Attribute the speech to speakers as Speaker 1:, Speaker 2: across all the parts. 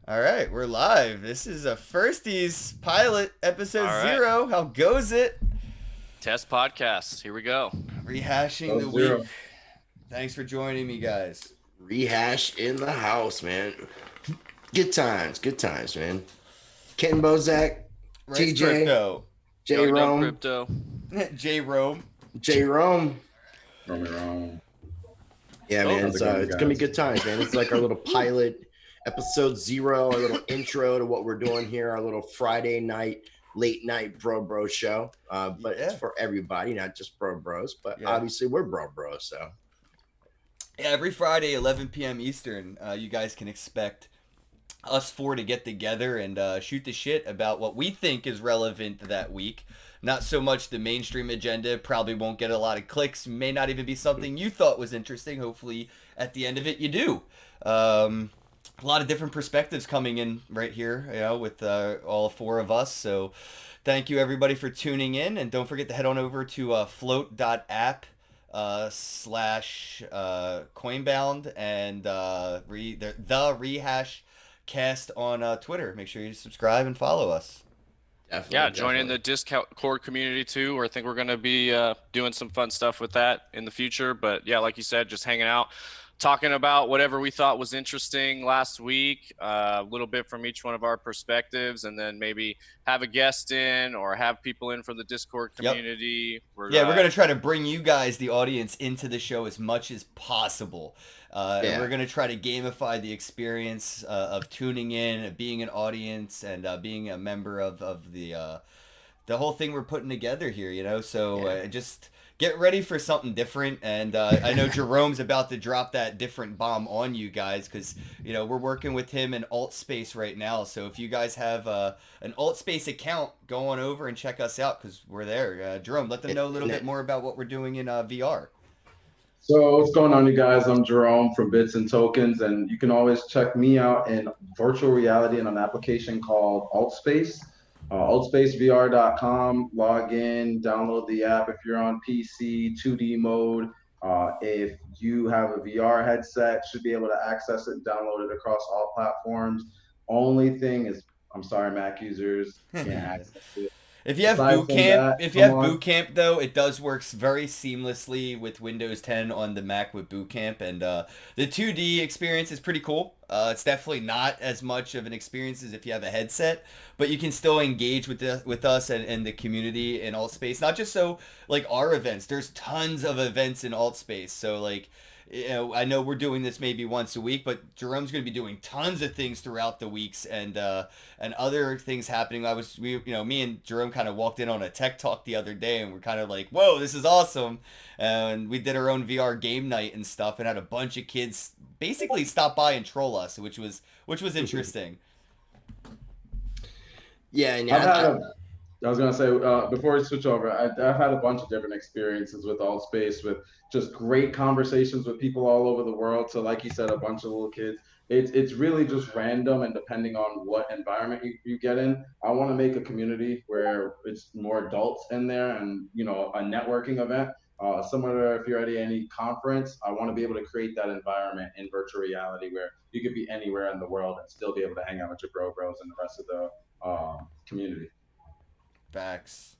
Speaker 1: All right, we're live. This is a firsties pilot episode
Speaker 2: All right.
Speaker 1: 0. How goes it?
Speaker 2: Test podcast. Here we go.
Speaker 1: Rehashing the
Speaker 3: Sub
Speaker 1: week.
Speaker 3: Zero.
Speaker 1: Thanks for joining me, guys.
Speaker 4: Rehash in the house, man. Good times, man. Ken Bozak,
Speaker 1: Rice
Speaker 4: TJ,
Speaker 1: Crypto.
Speaker 4: J
Speaker 2: Young Dumb
Speaker 4: Rome,
Speaker 2: Crypto.
Speaker 1: J Rome.
Speaker 4: J Rome.
Speaker 3: Wrong.
Speaker 4: Yeah,
Speaker 2: Oh,
Speaker 4: man,
Speaker 3: How's it going,
Speaker 4: it's gonna be
Speaker 3: guys?
Speaker 4: good times, man. It's like our little pilot episode 0, our little intro to what we're doing here, our little Friday night, late night bro show. But it's
Speaker 1: Yeah.
Speaker 4: for everybody, not just bros. But
Speaker 1: Yeah.
Speaker 4: obviously, we're bros, so
Speaker 1: Yeah, every Friday, 11 p.m. Eastern, you guys can expect us four to get together and shoot the shit about what we think is relevant that week. Not so much the mainstream agenda, probably won't get a lot of clicks, may not even be something you thought was interesting. Hopefully, at the end of it, you do. A lot of different perspectives coming in right here, with all four of us. So, thank you everybody for tuning in, and don't forget to head on over to float.app slash coinbound and the rehash cast on Twitter. Make sure you subscribe and follow us.
Speaker 4: definitely,
Speaker 2: Yeah, join in
Speaker 4: definitely.
Speaker 2: the Discord community too. Where I think we're going to be doing some fun stuff with that in the future. But yeah, like you said, just hanging out, talking about whatever we thought was interesting last week, a little bit from each one of our perspectives, and then maybe have a guest in or have people in from the Discord
Speaker 1: Yep.
Speaker 2: community.
Speaker 1: Yeah, we're gonna try to bring you guys, the audience, into the show as much as possible, and we're
Speaker 4: Yeah,
Speaker 1: gonna try to gamify the experience of tuning in, of being an audience, and being a member of the whole thing we're putting together here. So
Speaker 4: yeah.
Speaker 1: just get ready for something different. And I know Jerome's about to drop that different bomb on you guys because we're working with him in Alt Space right now. So if you guys have an Alt Space account, go on over and check us out because we're there. Jerome, let them know a little
Speaker 4: And
Speaker 1: bit
Speaker 4: that,
Speaker 1: more about what we're doing in VR.
Speaker 3: So what's going on, you guys? I'm Jerome from Bits and Tokens, and you can always check me out in virtual reality in an application called AltSpace. AltSpaceVR.com. Log in, download the app if you're on PC, 2D mode. If you have a VR headset, should be able to access it and download it across all platforms. Only thing is, I'm sorry, Mac users can't access it.
Speaker 1: If you have
Speaker 3: Aside
Speaker 1: boot
Speaker 3: from
Speaker 1: camp,
Speaker 3: that,
Speaker 1: if you
Speaker 3: come
Speaker 1: have boot
Speaker 3: on.
Speaker 1: camp though, it does work very seamlessly with Windows 10 on the Mac with boot camp, and the 2D experience is pretty cool. It's definitely not as much of an experience as if you have a headset, but you can still engage with us and the community in alt space. Not just so like our events. There's tons of events in alt space, so like I know we're doing this maybe once a week, but Jerome's going to be doing tons of things throughout the weeks and other things happening. Me and Jerome kind of walked in on a tech talk the other day, and we're kind of like, "Whoa, this is awesome!" And we did our own VR game night and stuff, and had a bunch of kids basically stop by and troll us, which was interesting.
Speaker 4: yeah, and
Speaker 3: I've
Speaker 4: yeah,
Speaker 3: had a I was gonna say before we switch over, I've had a bunch of different experiences with AllSpace, with just great conversations with people all over the world. So, like you said, a bunch of little kids. It's really just random, and depending on what environment you get in, I want to make a community where it's more adults in there, and a networking event. Similar, if you're at any conference, I want to be able to create that environment in virtual reality where you could be anywhere in the world and still be able to hang out with your bros and the rest of the community.
Speaker 1: Facts.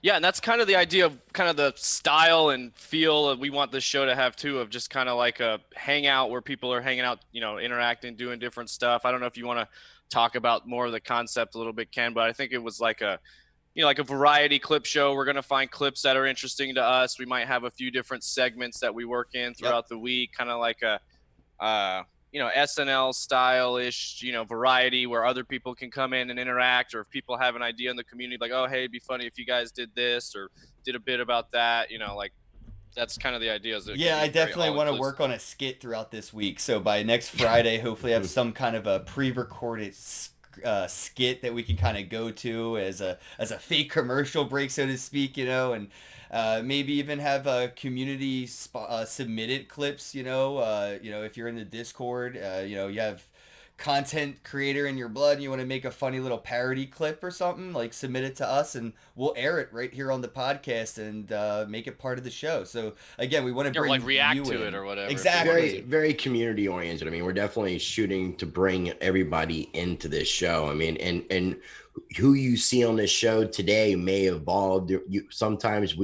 Speaker 2: Yeah, and that's kind of the idea of kind of the style and feel that we want this show to have too, of just kind of like a hangout where people are hanging out, interacting, doing different stuff. I don't know if you want to talk about more of the concept a little bit, Ken, but I think it was like like a variety clip show. We're going to find clips that are interesting to us. We might have a few different segments that we work in
Speaker 1: Yep.
Speaker 2: throughout the week, kind of like a SNL style ish, variety where other people can come in and interact, or if people have an idea in the community, like, oh, hey, it'd be funny if you guys did this or did a bit about that, like that's kind of the idea. Is it can
Speaker 1: Yeah, I
Speaker 2: be very
Speaker 1: definitely
Speaker 2: all
Speaker 1: want to
Speaker 2: inclusive.
Speaker 1: work on a skit throughout this week. So by next Friday, hopefully, I have some kind of a pre-recorded skit that we can kind of go to as a fake commercial break, so to speak. And maybe even have community submitted clips. If you're in the Discord, you have content creator in your blood and you want to make a funny little parody clip or something, like submit it to us and we'll air it right here on the podcast and make it part of the show. So again, we want to bring
Speaker 2: like react
Speaker 1: you
Speaker 2: to
Speaker 1: in.
Speaker 2: it or whatever.
Speaker 1: Exactly.
Speaker 4: Very, very community oriented. I mean, we're definitely shooting to bring everybody into this show. I mean, and who you see on this show today may evolve. Sometimes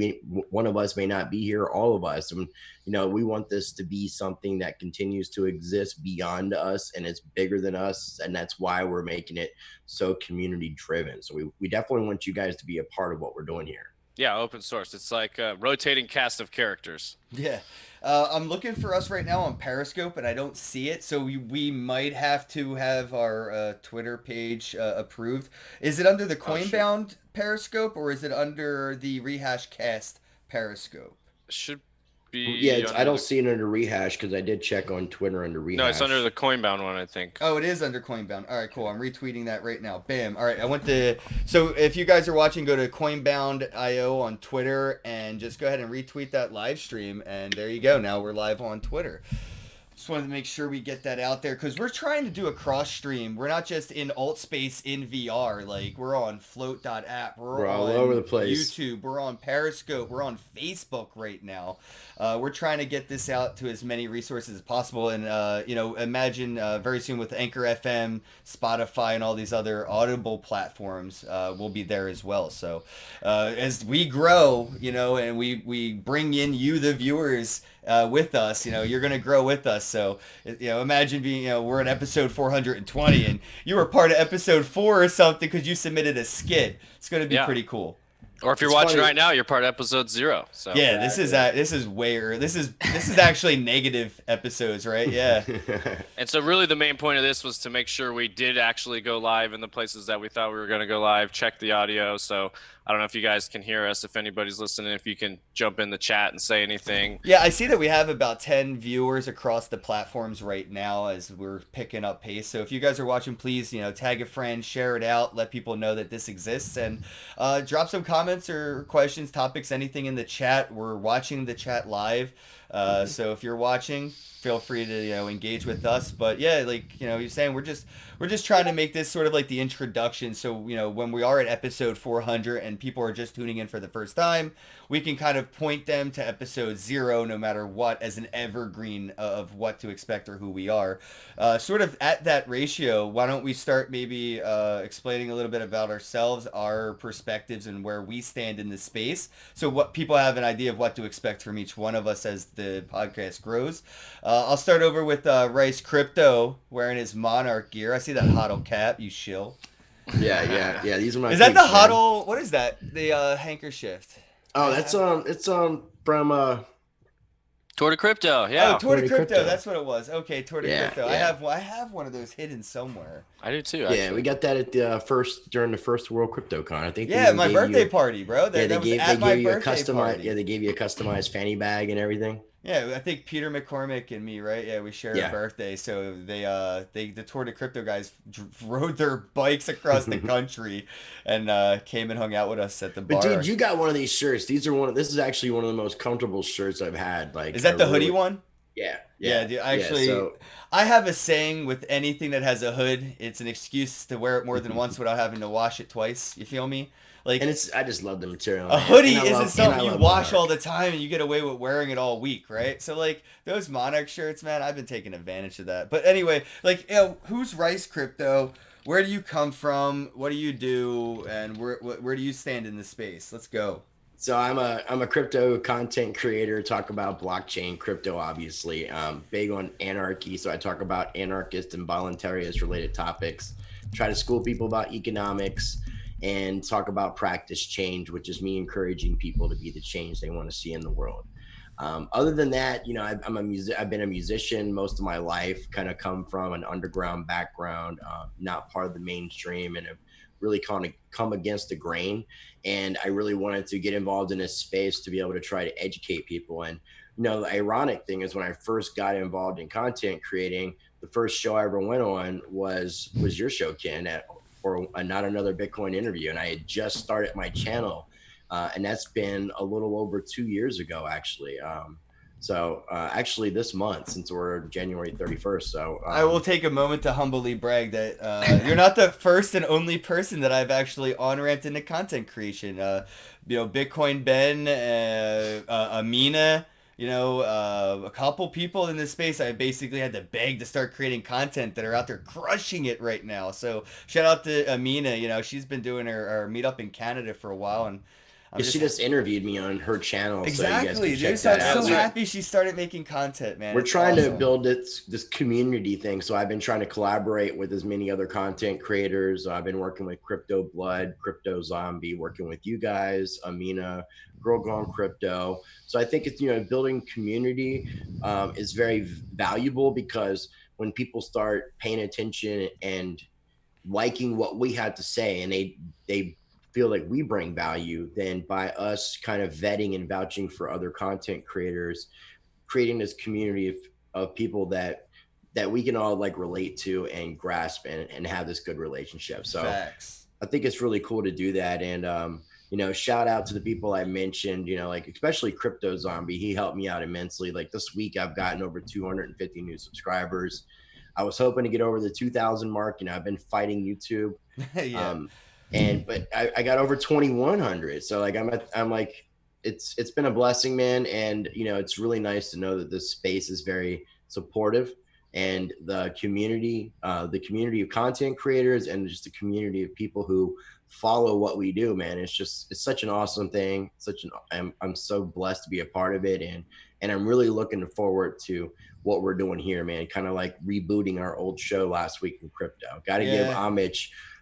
Speaker 4: one of us may not be here, all of us. And, we want this to be something that continues to exist beyond us and it's bigger than us. And that's why we're making it so community driven. So we definitely want you guys to be a part of what we're doing here.
Speaker 2: Yeah, open source. It's like a rotating cast of characters.
Speaker 1: Yeah. I'm looking for us right now on Periscope, and I don't see it, so we might have to have our Twitter page approved. Is it under the Coinbound Periscope, or is it under the Rehash Cast Periscope?
Speaker 2: Should be.
Speaker 4: Yeah, I don't see it under Rehash because I did check on Twitter under Rehash.
Speaker 2: No, it's under the Coinbound one, I think.
Speaker 1: Oh, it is under Coinbound. All right, cool. I'm retweeting that right now. Bam. All right, so if you guys are watching, go to Coinbound.io on Twitter and just go ahead and retweet that live stream, and there you go. Now we're live on Twitter. Just wanted to make sure we get that out there because we're trying to do a cross stream. We're not just in alt space in VR. Like, we're on float.app. We're
Speaker 4: all
Speaker 1: on
Speaker 4: over the place.
Speaker 1: YouTube. We're on Periscope. We're on Facebook right now. We're trying to get this out to as many resources as possible. And, imagine very soon with Anchor FM, Spotify, and all these other Audible platforms, we'll be there as well. So as we grow, and we bring in you, the viewers, with us, you're going to grow with us. So, imagine being, we're in episode 420 and you were part of episode 4 or something because you submitted a skit. It's going to be pretty cool.
Speaker 2: Or if you're watching right now, you're part of episode 0. So
Speaker 1: yeah, this is actually negative episodes, right? Yeah.
Speaker 2: And so really the main point of this was to make sure we did actually go live in the places that we thought we were going to go live, check the audio. So I don't know if you guys can hear us. If anybody's listening, if you can jump in the chat and say anything.
Speaker 1: Yeah, I see that we have about 10 viewers across the platforms right now as we're picking up pace. So if you guys are watching, please, tag a friend, share it out, let people know that this exists, and drop some comments or questions, topics, anything in the chat. We're watching the chat live. So if you're watching, feel free to engage with us. But yeah, like you're saying, we're just trying to make this sort of like the introduction. So when we are at episode 400 and people are just tuning in for the first time, we can kind of point them to episode 0 no matter what as an evergreen of what to expect or who we are. Sort of at that ratio, why don't we start maybe explaining a little bit about ourselves, our perspectives, and where we stand in this space, so what people have an idea of what to expect from each one of us as the podcast grows. I'll start over with Rice Crypto wearing his Monarch gear. I see that HODL cap, you shill.
Speaker 4: Yeah. These are my.
Speaker 1: Is that the HODL? What is that? The handkerchief.
Speaker 4: Oh, that's it's from
Speaker 2: Tour to Crypto, yeah.
Speaker 1: Oh, Tour to Crypto, that's what it was. Okay, Tour to Crypto.
Speaker 4: Yeah.
Speaker 1: I have one of those hidden somewhere.
Speaker 2: I do too. Actually.
Speaker 4: Yeah, we got that at the during the first World CryptoCon. I think.
Speaker 1: Yeah, my birthday party, bro.
Speaker 4: They gave you a customized fanny bag and everything.
Speaker 1: Yeah, I think Peter McCormick and me, right? Yeah, we share a birthday, so the Tour to Crypto guys rode their bikes across the country and came and hung out with us at the bar.
Speaker 4: But dude, you got one of these shirts. This is actually one of the most comfortable shirts I've had. Like,
Speaker 1: is that the hoodie one?
Speaker 4: Yeah.
Speaker 1: Dude, actually, I have a saying with anything that has a hood, it's an excuse to wear it more than once without having to wash it twice. You feel me? Like,
Speaker 4: and I just love the material.
Speaker 1: A hoodie isn't something you wash all the time and you get away with wearing it all week, right? So like those Monarch shirts, man, I've been taking advantage of that. But anyway, like, who's Rice Crypto? Where do you come from? What do you do? And where do you stand in this space? Let's go.
Speaker 4: So I'm a crypto content creator. Talk about blockchain, crypto, obviously. Big on anarchy, so I talk about anarchist and voluntarist related topics. Try to school people about economics and talk about practice change, which is me encouraging people to be the change they want to see in the world. Other than that, I've been a musician most of my life. Kind of come from an underground background, not part of the mainstream, and have really kind of come against the grain. And I really wanted to get involved in this space to be able to try to educate people. And the ironic thing is, when I first got involved in content creating, the first show I ever went on was your show, Ken, for Not Another Bitcoin Interview. And I had just started my channel. And that's been a little over 2 years ago, actually. So actually this month, since we're January 31st. So
Speaker 1: I will take a moment to humbly brag that you're not the first and only person that I've actually on-ramped into content creation. Bitcoin Ben, Amina, a couple people in this space I basically had to beg to start creating content that are out there crushing it right now. So shout out to Amina. She's been doing her meetup in Canada for a while, and I'm
Speaker 4: she just interviewed me on her channel, so you guys
Speaker 1: exactly,
Speaker 4: can check
Speaker 1: dude. So I'm
Speaker 4: that
Speaker 1: so
Speaker 4: out.
Speaker 1: happy she started making content, man.
Speaker 4: We're
Speaker 1: It's
Speaker 4: trying to
Speaker 1: awesome.
Speaker 4: build this community thing. So I've been trying to collaborate with as many other content creators. I've been working with Crypto Blood, Crypto Zombie, working with you guys, Amina, Girl Gone Crypto. So I think it's, building community is very valuable, because when people start paying attention and liking what we had to say, and they feel like we bring value, then by us kind of vetting and vouching for other content creators, creating this community of people that we can all like relate to and grasp and have this good relationship. So
Speaker 1: Facts.
Speaker 4: I think it's really cool to do that. And shout out to the people I mentioned, like especially Crypto Zombie. He helped me out immensely. Like this week I've gotten over 250 new subscribers. I was hoping to get over the 2,000 mark. I've been fighting YouTube.
Speaker 1: Yeah.
Speaker 4: But I got over 2,100. So like I'm like, it's been a blessing, man. And it's really nice to know that this space is very supportive, and the community of content creators, and just the community of people who follow what we do, man. It's such an awesome thing. I'm so blessed to be a part of it. And I'm really looking forward to what we're doing here, man. Kind of like rebooting our old show Last Week in Crypto. Got to give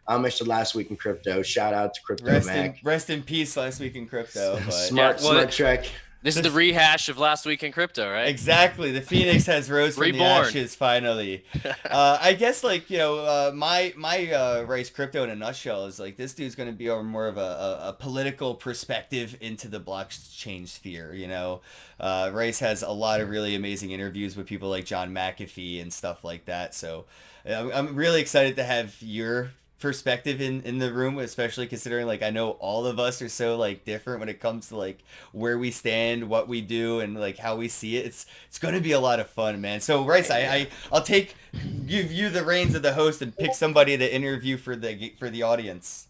Speaker 4: homage to Last Week in Crypto. Shout out to Crypto Mac.
Speaker 1: Rest in peace, Last Week in Crypto. But
Speaker 4: Smart Trek.
Speaker 2: This is the rehash of Last Week in Crypto, right?
Speaker 1: Exactly. The Phoenix has rose from the ashes finally. I guess my Rice Crypto in a nutshell is like, this dude's going to be more of a political perspective into the blockchain sphere. Rice has a lot of really amazing interviews with people like John McAfee and stuff like that. So I'm really excited to have your perspective in the room, especially considering like I know all of us are so like different when it comes to like where we stand, what we do, and like how we see it. It's going to be a lot of fun, man. So Rice, I'll give you the reins of the host and pick somebody to interview for the audience.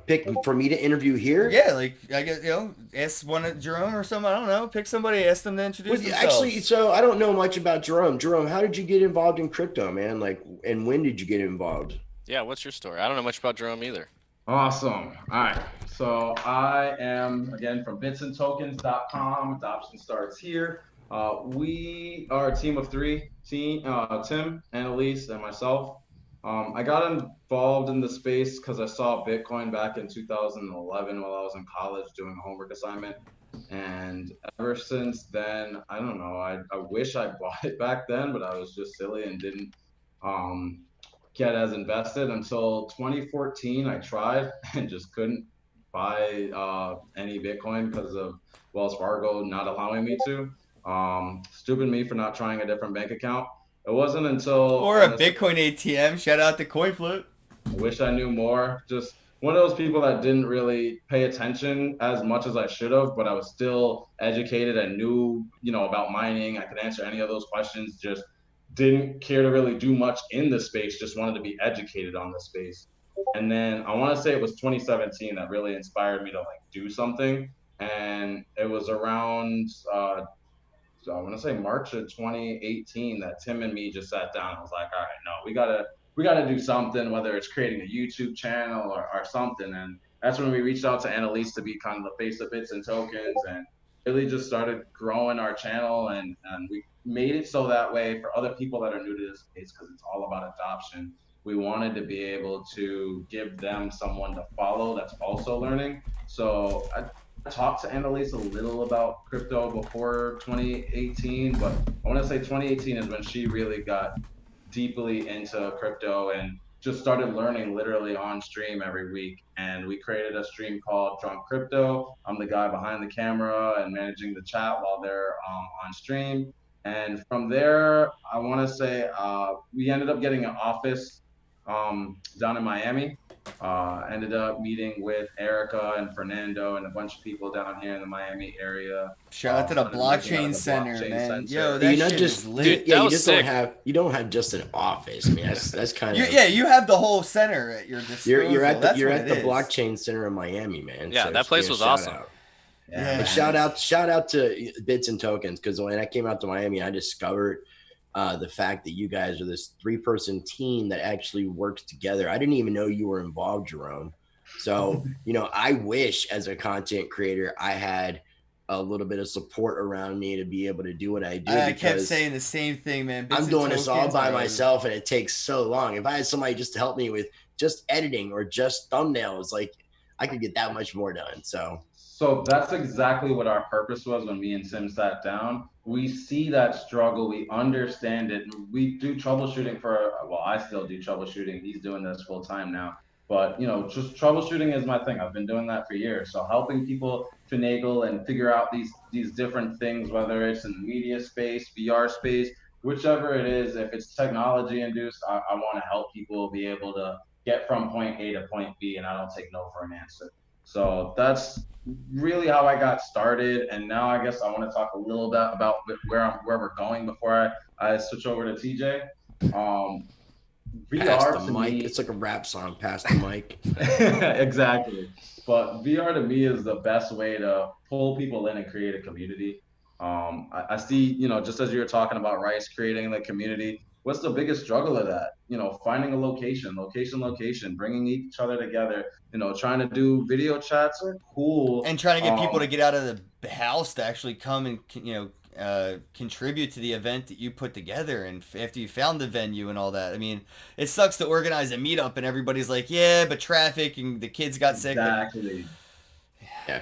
Speaker 4: Pick for me to interview here.
Speaker 1: Yeah, like I guess ask one of Jerome or something. I don't know. Pick somebody, ask them to introduce themselves.
Speaker 4: Actually, so I don't know much about Jerome. Jerome, how did you get involved in crypto, man? Like, and when did you get involved?
Speaker 2: Yeah, what's your story? I don't know much about Jerome either.
Speaker 3: Awesome. All right. So I am again from bitsandtokens.com. Adoption starts here. We are a team of three. Tim, Annalise, and myself. I got involved in the space because I saw Bitcoin back in 2011 while I was in college doing a homework assignment. And ever since then, I don't know, I wish I bought it back then, but I was just silly and didn't get as invested until 2014. I tried and just couldn't buy any Bitcoin because of Wells Fargo not allowing me to. Stupid me for not trying a different bank account. It wasn't until
Speaker 1: or a Bitcoin ATM. Shout out to CoinFlip.
Speaker 3: I wish I knew more. Just one of those people that didn't really pay attention as much as I should have, but I was still educated and knew, about mining. I could answer any of those questions. Just didn't care to really do much in the space. Just wanted to be educated on the space. And then I want to say it was 2017 that really inspired me to do something. And it was around so I want to say March of 2018 that Tim and me just sat down. I was like, all right, no, we gotta do something, whether it's creating a YouTube channel or something. And that's when we reached out to Annalise to be kind of the face of Bits and Tokens, and really just started growing our channel. And we made it so that way for other people that are new to this space, because it's all about adoption. We wanted to be able to give them someone to follow that's also learning. So I talked to Annalise a little about crypto before 2018, but I want to say 2018 is when she really got deeply into crypto and just started learning literally on stream every week. And we created a stream called Drunk Crypto. I'm the guy behind the camera and managing the chat while they're on stream. And from there, I want to say we ended up getting an office down in Miami. Ended up meeting with Erica and Fernando and a bunch of people down here in the Miami area.
Speaker 1: Shout out to the
Speaker 3: Started working out
Speaker 1: blockchain
Speaker 3: of the
Speaker 1: center,
Speaker 3: blockchain
Speaker 1: man. Yo,
Speaker 3: center.
Speaker 1: that
Speaker 4: You're not
Speaker 1: shit is
Speaker 4: just
Speaker 1: lit.
Speaker 2: That
Speaker 4: you
Speaker 2: was
Speaker 4: just
Speaker 2: sick.
Speaker 4: don't have just an office. I mean, that's kind of
Speaker 1: You have the whole center at your disposal.
Speaker 4: you're at the
Speaker 1: That's
Speaker 4: you're
Speaker 1: what
Speaker 4: at
Speaker 1: it
Speaker 4: the
Speaker 1: is.
Speaker 4: blockchain center in Miami, man.
Speaker 2: Yeah,
Speaker 4: So
Speaker 2: that place was
Speaker 4: shout
Speaker 2: awesome.
Speaker 4: out.
Speaker 1: Yeah.
Speaker 4: And shout out to Bits and Tokens, because when I came out to Miami, I discovered the fact that you guys are this 3-person team that actually works together. I didn't even know you were involved, Jerome. So, I wish as a content creator, I had a little bit of support around me to be able to do what I do.
Speaker 1: I kept
Speaker 4: because
Speaker 1: saying the same thing, man. Bits
Speaker 4: I'm
Speaker 1: and
Speaker 4: doing this all
Speaker 1: tokens
Speaker 4: by
Speaker 1: are-
Speaker 4: myself, and it takes so long. If I had somebody just to help me with just editing or just thumbnails, like I could get that much more done.
Speaker 3: So that's exactly what our purpose was when me and Sim sat down. We see that struggle, we understand it, and we do troubleshooting well, I still do troubleshooting. He's doing this full time now. But just troubleshooting is my thing. I've been doing that for years. So helping people finagle and figure out these different things, whether it's in the media space, VR space, whichever it is, if it's technology induced, I want to help people be able to get from point A to point B, and I don't take no for an answer. So that's really how I got started. And now I guess I want to talk a little bit about where we're going before I switch over to TJ.
Speaker 4: Pass
Speaker 3: VR
Speaker 4: the
Speaker 3: to
Speaker 4: mic.
Speaker 3: me,
Speaker 4: It's like a rap song. Pass the mic.
Speaker 3: exactly. But VR to me is the best way to pull people in and create a community. I see, just as you were talking about Rice creating the community, what's the biggest struggle of that? Finding a location, bringing each other together. Trying to do video chats are cool.
Speaker 1: and trying to get people to get out of the house to actually come and contribute to the event that you put together, and after you found the venue and all that. I mean, it sucks to organize a meetup and everybody's like, yeah, but traffic and the kids got sick.
Speaker 3: Exactly.
Speaker 4: Yeah.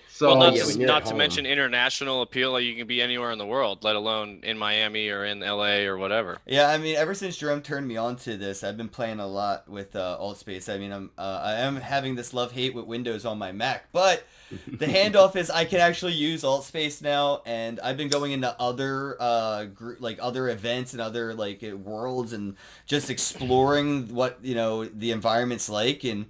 Speaker 3: So
Speaker 2: Well,
Speaker 4: when you're
Speaker 2: not
Speaker 4: at
Speaker 2: to
Speaker 4: home.
Speaker 2: mention international appeal. Like you can be anywhere in the world, let alone in Miami or in LA or whatever.
Speaker 1: Yeah, I mean, ever since Jerome turned me on to this, I've been playing a lot with AltSpace. I mean, I am having this love-hate with Windows on my Mac, but the handoff is I can actually use AltSpace now, and I've been going into other other events and other worlds and just exploring what the environment's like, and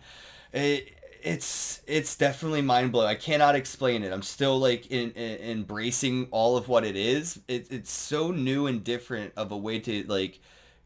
Speaker 1: it's definitely mind blowing. I cannot explain it. I'm still embracing all of what it is. It's so new and different of a way to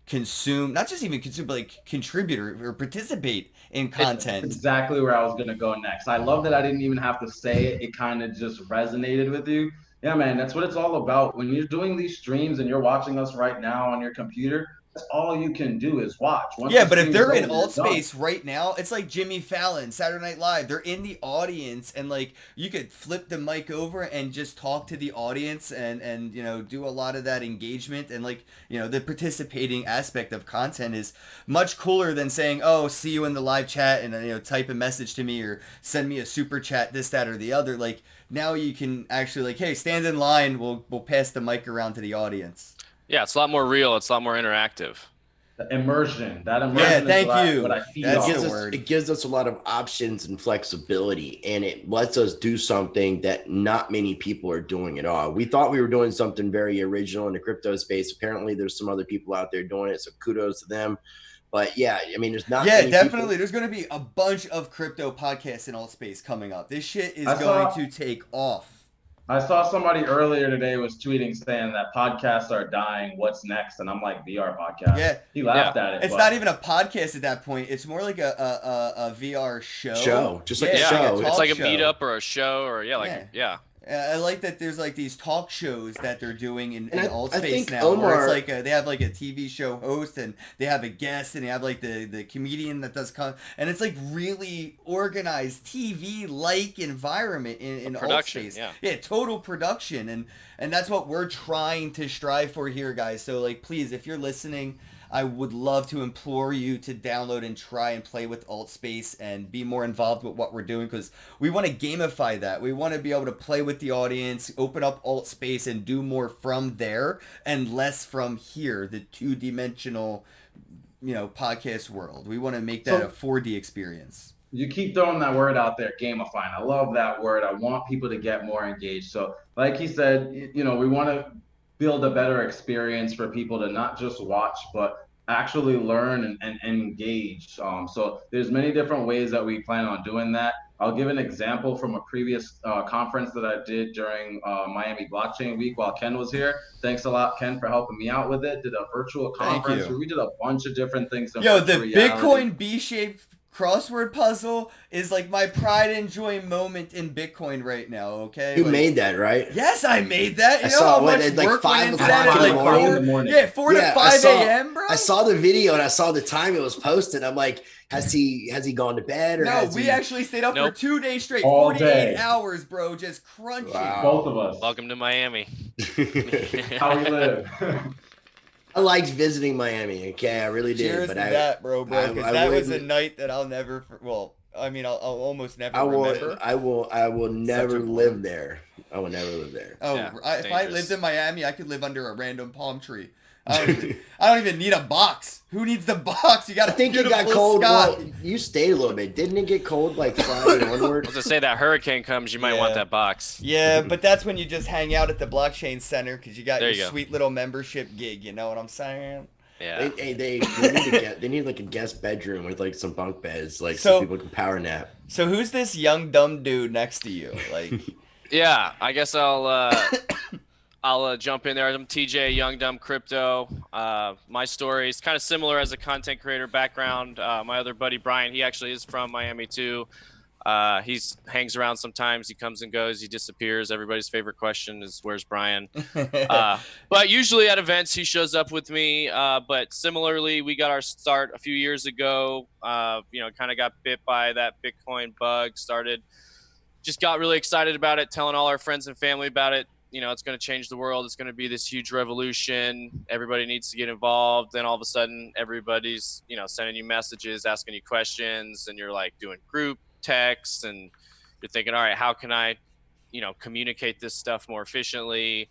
Speaker 1: consume, not just even consume, but contribute or participate in content.
Speaker 3: That's exactly where I was gonna go next. I love that I didn't even have to say it. It kind of just resonated with you. Yeah, man, that's what it's all about. When you're doing these streams and you're watching us right now on your computer, that's all you can do is watch. Once
Speaker 1: Yeah,
Speaker 3: the
Speaker 1: but if
Speaker 3: stream's
Speaker 1: they're
Speaker 3: over,
Speaker 1: in
Speaker 3: you're
Speaker 1: AltSpace right now, it's like Jimmy Fallon, Saturday Night Live. They're in the audience, and you could flip the mic over and just talk to the audience, and do a lot of that engagement, and the participating aspect of content is much cooler than saying, "Oh, see you in the live chat," and type a message to me or send me a super chat, this, that, or the other. Now you can actually hey, stand in line. We'll pass the mic around to the audience.
Speaker 2: Yeah, it's a lot more real. It's a lot more interactive.
Speaker 3: The immersion. That
Speaker 1: Yeah,
Speaker 3: immersion
Speaker 1: thank
Speaker 3: is
Speaker 1: you.
Speaker 3: what I feed
Speaker 1: That's
Speaker 3: off.
Speaker 1: the word.
Speaker 4: It gives us a lot of options and flexibility, and it lets us do something that not many people are doing at all. We thought we were doing something very original in the crypto space. Apparently, there's some other people out there doing it, so kudos to them. But yeah, I mean, there's not.
Speaker 1: Yeah,
Speaker 4: many
Speaker 1: definitely.
Speaker 4: people-
Speaker 1: There's going to be a bunch of crypto podcasts in AltSpace coming up. This shit is
Speaker 3: I
Speaker 1: going
Speaker 3: saw-
Speaker 1: to take off.
Speaker 3: I saw somebody earlier today was tweeting saying that podcasts are dying. What's next? And I'm like, VR podcast.
Speaker 1: Yeah.
Speaker 3: He laughed at it.
Speaker 1: It's
Speaker 3: but
Speaker 1: not even a podcast at that point. It's more like a VR show.
Speaker 4: Just like
Speaker 1: Yeah,
Speaker 4: a
Speaker 1: it's
Speaker 4: show.
Speaker 1: like a
Speaker 2: It's
Speaker 1: talk
Speaker 2: like a
Speaker 1: show.
Speaker 2: meetup or a show or yeah.
Speaker 1: I like that there's these talk shows that they're doing in
Speaker 4: And I
Speaker 1: AltSpace
Speaker 4: think
Speaker 1: now, where
Speaker 4: Omar-
Speaker 1: it's they have a TV show host, and they have a guest, and they have the comedian that does and it's really organized TV environment in
Speaker 2: Production,
Speaker 1: AltSpace.
Speaker 2: yeah.
Speaker 1: Total production, and that's what we're trying to strive for here, guys. So please, if you're listening, I would love to implore you to download and try and play with AltSpace and be more involved with what we're doing, because we want to gamify that. We want to be able to play with the audience, open up AltSpace, and do more from there and less from here, the two-dimensional, podcast world. We want to make that a 4D experience.
Speaker 3: You keep throwing that word out there, gamifying. I love that word. I want people to get more engaged. So like he said, we want to build a better experience for people to not just watch, but actually learn and engage. So there's many different ways that we plan on doing that. I'll give an example from a previous conference that I did during Miami Blockchain Week while Ken was here. Thanks a lot, Ken, for helping me out with it. Did a virtual
Speaker 1: Thank
Speaker 3: conference
Speaker 1: you.
Speaker 3: where we did a bunch of different things in
Speaker 1: Yo, the
Speaker 3: virtual reality.
Speaker 1: Bitcoin B-shaped crossword puzzle is like my pride and joy moment in Bitcoin right now, okay?
Speaker 4: You
Speaker 1: Like,
Speaker 4: made that, right?
Speaker 1: yes, I made that. You
Speaker 4: I
Speaker 1: know
Speaker 4: saw
Speaker 1: how
Speaker 4: what,
Speaker 1: much
Speaker 4: at like
Speaker 1: work
Speaker 4: 5
Speaker 1: went into that
Speaker 4: o'clock
Speaker 1: at
Speaker 4: in the
Speaker 1: like
Speaker 4: morning?
Speaker 3: 5 in the morning.
Speaker 1: 4 to
Speaker 4: Yeah,
Speaker 1: 5 a.m., bro?
Speaker 4: I saw the video and I saw the time it was posted. I'm like, has he gone to bed or
Speaker 1: No,
Speaker 4: has
Speaker 1: we
Speaker 4: he?
Speaker 1: actually stayed up
Speaker 2: Nope.
Speaker 1: for 2 days straight,
Speaker 3: All
Speaker 1: 48
Speaker 3: day.
Speaker 1: hours, bro, just crunching.
Speaker 4: Wow.
Speaker 3: Both of us.
Speaker 2: Welcome to Miami.
Speaker 3: How we live.
Speaker 4: I liked visiting Miami. Okay, I really did.
Speaker 1: Cheers
Speaker 4: But
Speaker 1: to that, bro, because
Speaker 4: I
Speaker 1: that was a
Speaker 4: wouldn't-
Speaker 1: night that I'll never. Well, I mean, I'll almost never
Speaker 4: I will.
Speaker 1: remember.
Speaker 4: I will never
Speaker 1: a bummer.
Speaker 4: live there. I will never live there.
Speaker 1: Oh,
Speaker 2: Yeah,
Speaker 1: if I
Speaker 2: dangerous.
Speaker 1: lived in Miami, I could live under a random palm tree. I don't even need a box. Who needs the box? You got
Speaker 4: I
Speaker 1: a
Speaker 4: think it
Speaker 1: beautiful
Speaker 4: got cold.
Speaker 1: sky.
Speaker 4: Well, you stayed a little bit. Didn't it get cold like Friday onward?
Speaker 2: I was gonna say that hurricane comes, you might want
Speaker 1: Yeah.
Speaker 2: that box.
Speaker 1: Yeah, but that's when you just hang out at the blockchain center because you got
Speaker 2: There
Speaker 1: your
Speaker 2: you go.
Speaker 1: sweet little membership gig. You know what I'm saying?
Speaker 2: Yeah.
Speaker 4: They need like a guest bedroom with like some bunk beds, like
Speaker 1: So-
Speaker 4: so people can power nap.
Speaker 1: So who's this young dumb dude next to you? Like,
Speaker 2: Yeah, I guess I'll jump in there. I'm TJ, Young Dumb Crypto. My story is kind of similar as a content creator background. My other buddy Brian, he actually is from Miami too. He hangs around sometimes. He comes and goes. He disappears. Everybody's favorite question is, "Where's Brian?" But usually at events, he shows up with me. But similarly, we got our start a few years ago. Kind of got bit by that Bitcoin bug. Just got really excited about it, telling all our friends and family about it. It's going to change the world. It's going to be this huge revolution. Everybody needs to get involved. Then all of a sudden, everybody's, sending you messages, asking you questions, and you're like doing group texts, and you're thinking, all right, how can I, communicate this stuff more efficiently?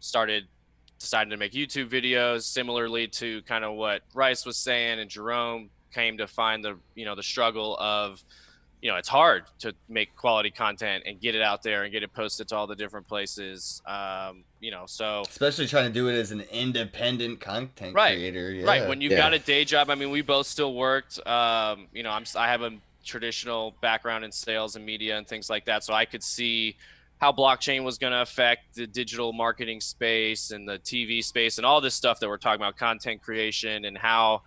Speaker 2: Started deciding to make YouTube videos, similarly to kind of what Rice was saying, and Jerome came to find the struggle of, it's hard to make quality content and get it out there and get it posted to all the different places. So
Speaker 1: especially trying to do it as an independent content
Speaker 2: Right.
Speaker 1: creator. Yeah.
Speaker 2: right when you've
Speaker 4: Yeah.
Speaker 2: got a day job. I mean, we both still worked. I have a traditional background in sales and media and things like that, so I could see how blockchain was going to affect the digital marketing space and the TV space and all this stuff that we're talking about, content creation, and how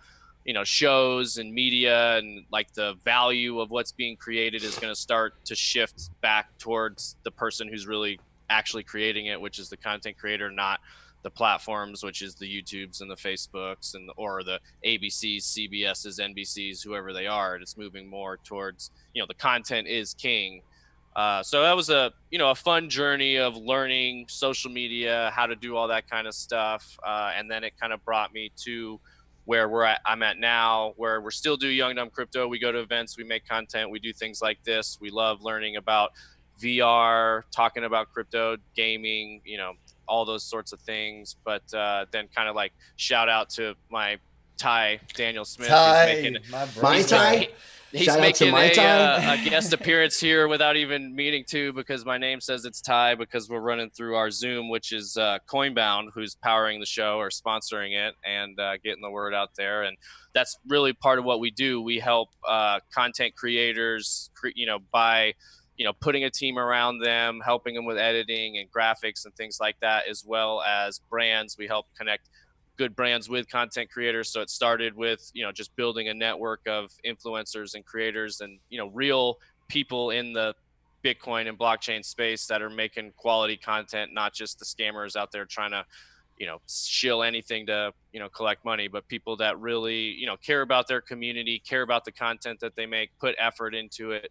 Speaker 2: shows and media and like the value of what's being created is going to start to shift back towards the person who's really actually creating it, which is the content creator, not the platforms, which is the YouTubes and the Facebooks or the ABCs, CBSs, NBCs, whoever they are. It's moving more towards, the content is king. So that was a fun journey of learning social media, how to do all that kind of stuff. And then it kind of brought me to where I'm at now, where we're still do Young Dumb Crypto. We go to events, we make content, we do things like this. We love learning about VR, talking about crypto, gaming, all those sorts of things. But then kind of like shout out to my Ty, Daniel Smith.
Speaker 1: Ty, my brother.
Speaker 4: My Ty?
Speaker 2: He's
Speaker 4: Shout out to
Speaker 2: making
Speaker 4: my Ty.
Speaker 2: a guest appearance here without even meaning to, because my name says it's Ty, because we're running through our Zoom, which is Coinbound, who's powering the show or sponsoring it and getting the word out there. And that's really part of what we do. We help content creators, by putting a team around them, helping them with editing and graphics and things like that, as well as brands. We help connect good brands with content creators. So it started with, just building a network of influencers and creators and, real people in the Bitcoin and blockchain space that are making quality content, not just the scammers out there trying to, shill anything to, collect money, but people that really, care about their community, care about the content that they make, put effort into it,